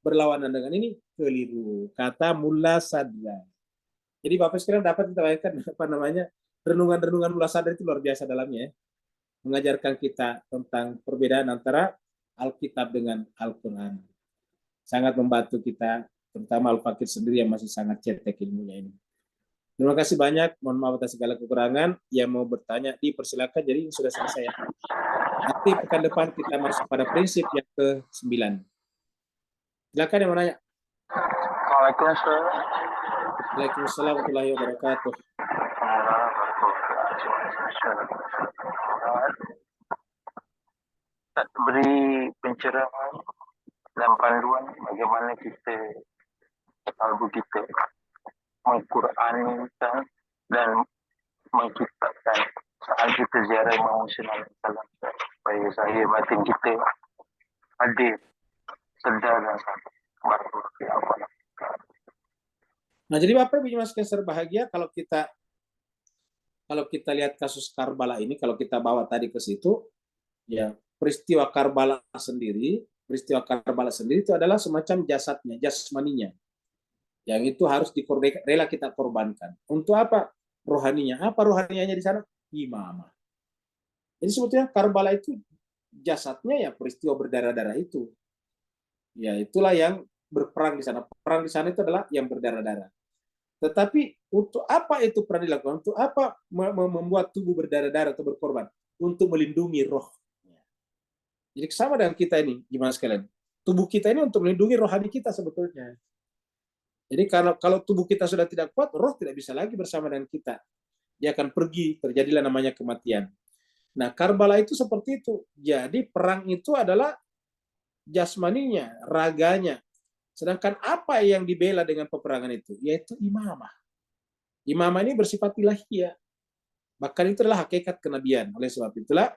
berlawanan dengan ini, keliru. Kata Mullah Sadra. Jadi Bapak sekalian dapat kita bayangkan renungan-renungan Mullah Sadra itu luar biasa dalamnya. Mengajarkan kita tentang perbedaan antara Alkitab dengan Al-Quran. Sangat membantu kita, terutama Al-Fakir sendiri yang masih sangat cetek ilmunya ini. Terima kasih banyak, mohon maaf atas segala kekurangan. Yang mau bertanya dipersilakan, jadi sudah selesai ya. Nanti pekan depan kita masuk pada prinsip yang ke-9. Silakan yang mau nanya. Waalaikumsalam. Waalaikumsalam warahmatullahi wabarakatuh. Beri pencerahan dan panduan bagaimana kita kalbu kita mengqur'ankan dan menciptakan saat kita ziarah Imam Hussein alaihissalam, supaya saya batin kita hadir, sedar dan sadar. Nah, jadi Bapak Ibu Mas Kaiser bahagia kalau kita lihat kasus Karbala ini, kalau kita bawa tadi ke situ, ya peristiwa Karbala sendiri itu adalah semacam jasadnya, jasmaninya. Yang itu harus rela kita korbankan. Untuk apa? Rohaninya. Apa rohanianya di sana? Imamah. Jadi sebetulnya Karbala itu jasadnya ya peristiwa berdarah-darah itu. Ya itulah yang berperang di sana. Perang di sana itu adalah yang berdarah-darah. Tetapi untuk apa itu pernah dilakukan? Untuk apa membuat tubuh berdarah-darah atau berkorban? Untuk melindungi roh. Jadi sama dengan kita ini, gimana sekalian? Tubuh kita ini untuk melindungi rohani kita sebetulnya. Jadi kalau tubuh kita sudah tidak kuat, roh tidak bisa lagi bersama dengan kita. Dia akan pergi, terjadilah namanya kematian. Nah, Karbala itu seperti itu. Jadi perang itu adalah jasmaninya, raganya. Sedangkan apa yang dibela dengan peperangan itu? Yaitu imamah. Imamah ini bersifat ilahiyah. Bahkan itu adalah hakikat kenabian. Oleh sebab itulah,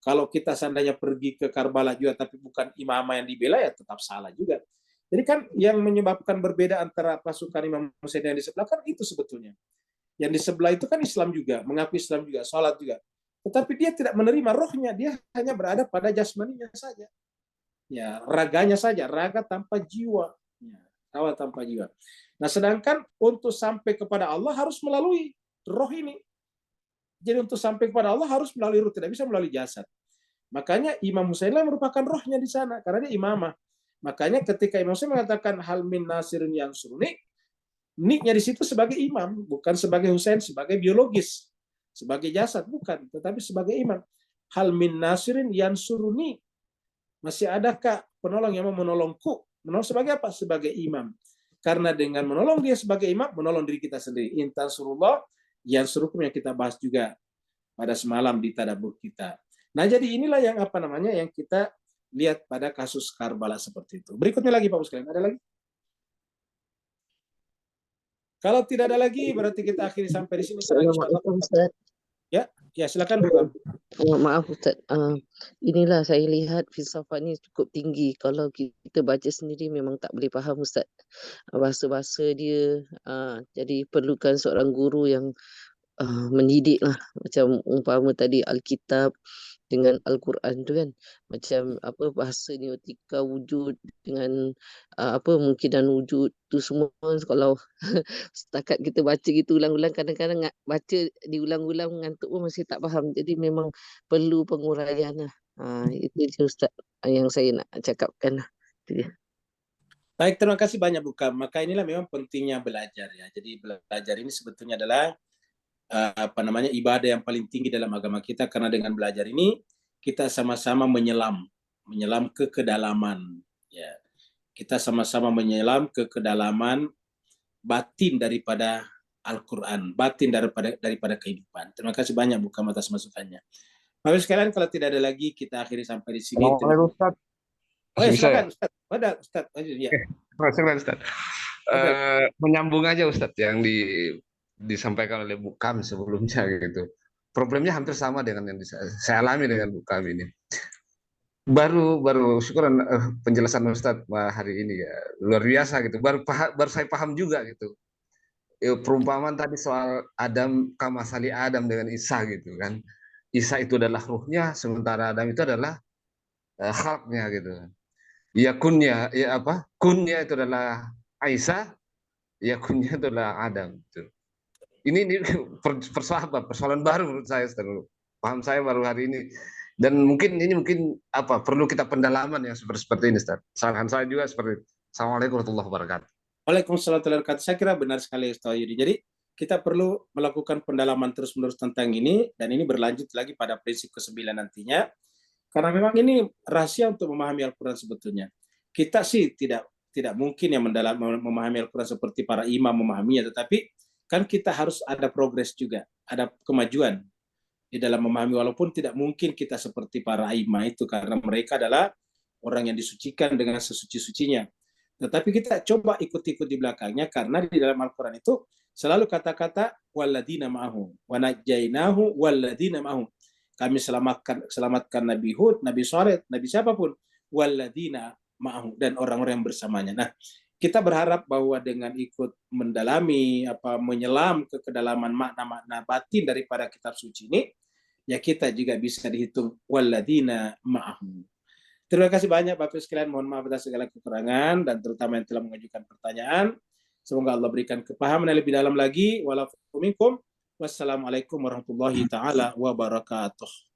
kalau kita seandainya pergi ke Karbala juga, tapi bukan imamah yang dibela, ya tetap salah juga. Jadi kan yang menyebabkan berbeda antara pasukan Imam Hussein yang di sebelah kan itu sebetulnya. Yang di sebelah itu kan Islam juga, mengakui Islam juga, sholat juga. Tetapi dia tidak menerima rohnya, dia hanya berada pada jasmaninya saja. Ya, raganya saja, raga tanpa jiwa. Ya, raga tanpa jiwa. Nah, sedangkan untuk sampai kepada Allah harus melalui roh ini. Jadi untuk sampai kepada Allah harus melalui roh, tidak bisa melalui jasad. Makanya Imam Hussein merupakan rohnya di sana, karena dia imamah. Makanya ketika Imam Syafi'i mengatakan hal min nasirin yang suruni, niknya di situ sebagai imam, bukan sebagai Husain, sebagai biologis, sebagai jasad, bukan, tetapi sebagai imam. Hal min nasirin yang suruni, masih adakah penolong yang mau menolongku? Menolong sebagai apa? Sebagai imam. Karena dengan menolong dia sebagai imam, menolong diri kita sendiri. Intan surullah yang suruhkum yang kita bahas juga pada semalam di tadabbur kita. Nah, jadi inilah yang yang kita lihat pada kasus Karbala seperti itu. Berikutnya lagi Pak sekalian, ada lagi? Kalau tidak ada lagi, berarti kita akhiri sampai di sini. Assalamualaikum Ustaz. Ya silakan Bu. Maaf Ustaz, inilah saya lihat filsafat ni cukup tinggi. Kalau kita baca sendiri memang tak boleh faham Ustaz. Bahasa-bahasa dia, jadi perlukan seorang guru yang mendidik lah. Macam umpama tadi Alkitab dengan Al-Quran tu kan. Macam apa bahasa neotika wujud dengan mungkinan wujud tu semua. Kalau setakat kita baca gitu ulang-ulang, kadang-kadang baca diulang-ulang ngantuk pun masih tak faham. Jadi memang perlu penguraian lah. Itu je Ustaz yang saya nak cakapkan lah. Itu je. Baik, terima kasih banyak Bu Kam. Maka inilah memang pentingnya belajar ya. Jadi belajar ini sebetulnya adalah ibadah yang paling tinggi dalam agama kita, karena dengan belajar ini kita sama-sama menyelam ke kedalaman ya. Kita sama-sama menyelam ke kedalaman batin daripada Al-Qur'an, batin daripada kehidupan. Terima kasih banyak Bu Kam atas masukannya. Bapak sekalian, kalau tidak ada lagi kita akhiri sampai di sini. Ustaz. Oh ya, Bisa silakan Ustaz. Ustaz. Ya. Silakan Ustaz. Menyambung aja Ustaz yang disampaikan oleh Bu Kam sebelumnya gitu. Problemnya hampir sama dengan yang saya alami dengan Bu Kam ini. Baru syukuran penjelasan Ustaz hari ini ya, luar biasa gitu. Baru saya paham juga gitu. Perumpamaan tadi soal Adam kamasali Adam dengan Isa gitu kan. Isa itu adalah ruhnya, sementara Adam itu adalah khalqnya gitu. Ya kunnya itu adalah Isa, ya kunnya itu adalah Adam gitu. Ini persoalan baru menurut saya, paham saya baru hari ini, dan mungkin perlu kita pendalaman yang seperti ini Ustaz. Saran saya juga seperti itu. Assalamualaikum warahmatullahi wabarakatuh. Waalaikumsalam warahmatullahi wabarakatuh. Saya kira benar sekali Ustaz Yudi. Jadi kita perlu melakukan pendalaman terus-menerus tentang ini, dan ini berlanjut lagi pada prinsip ke-9 nantinya, karena memang ini rahasia untuk memahami Al-Quran sebetulnya. Kita sih tidak mungkin yang memahami Al-Quran seperti para imam memahaminya, tetapi kan kita harus ada progres juga, ada kemajuan di dalam memahami, walaupun tidak mungkin kita seperti para imam itu, karena mereka adalah orang yang disucikan dengan sesuci-sucinya. Tetapi kita coba ikut-ikut di belakangnya, karena di dalam Al-Quran itu selalu kata-kata waladina ma'ahu, wa najjainahu waladina ma'ahu. Kami selamatkan Nabi Hud, Nabi Shalih, Nabi siapapun, waladina ma'ahu, dan orang-orang yang bersamanya. Nah, kita berharap bahwa dengan ikut mendalami, menyelam ke kedalaman makna-makna batin daripada kitab suci ini, ya kita juga bisa dihitung waladina ma'ahu. Terima kasih banyak Bapak sekalian, mohon maaf atas segala kekurangan, dan terutama yang telah mengajukan pertanyaan. Semoga Allah berikan kepahaman yang lebih dalam lagi. Wassalamualaikum warahmatullahi taala wabarakatuh.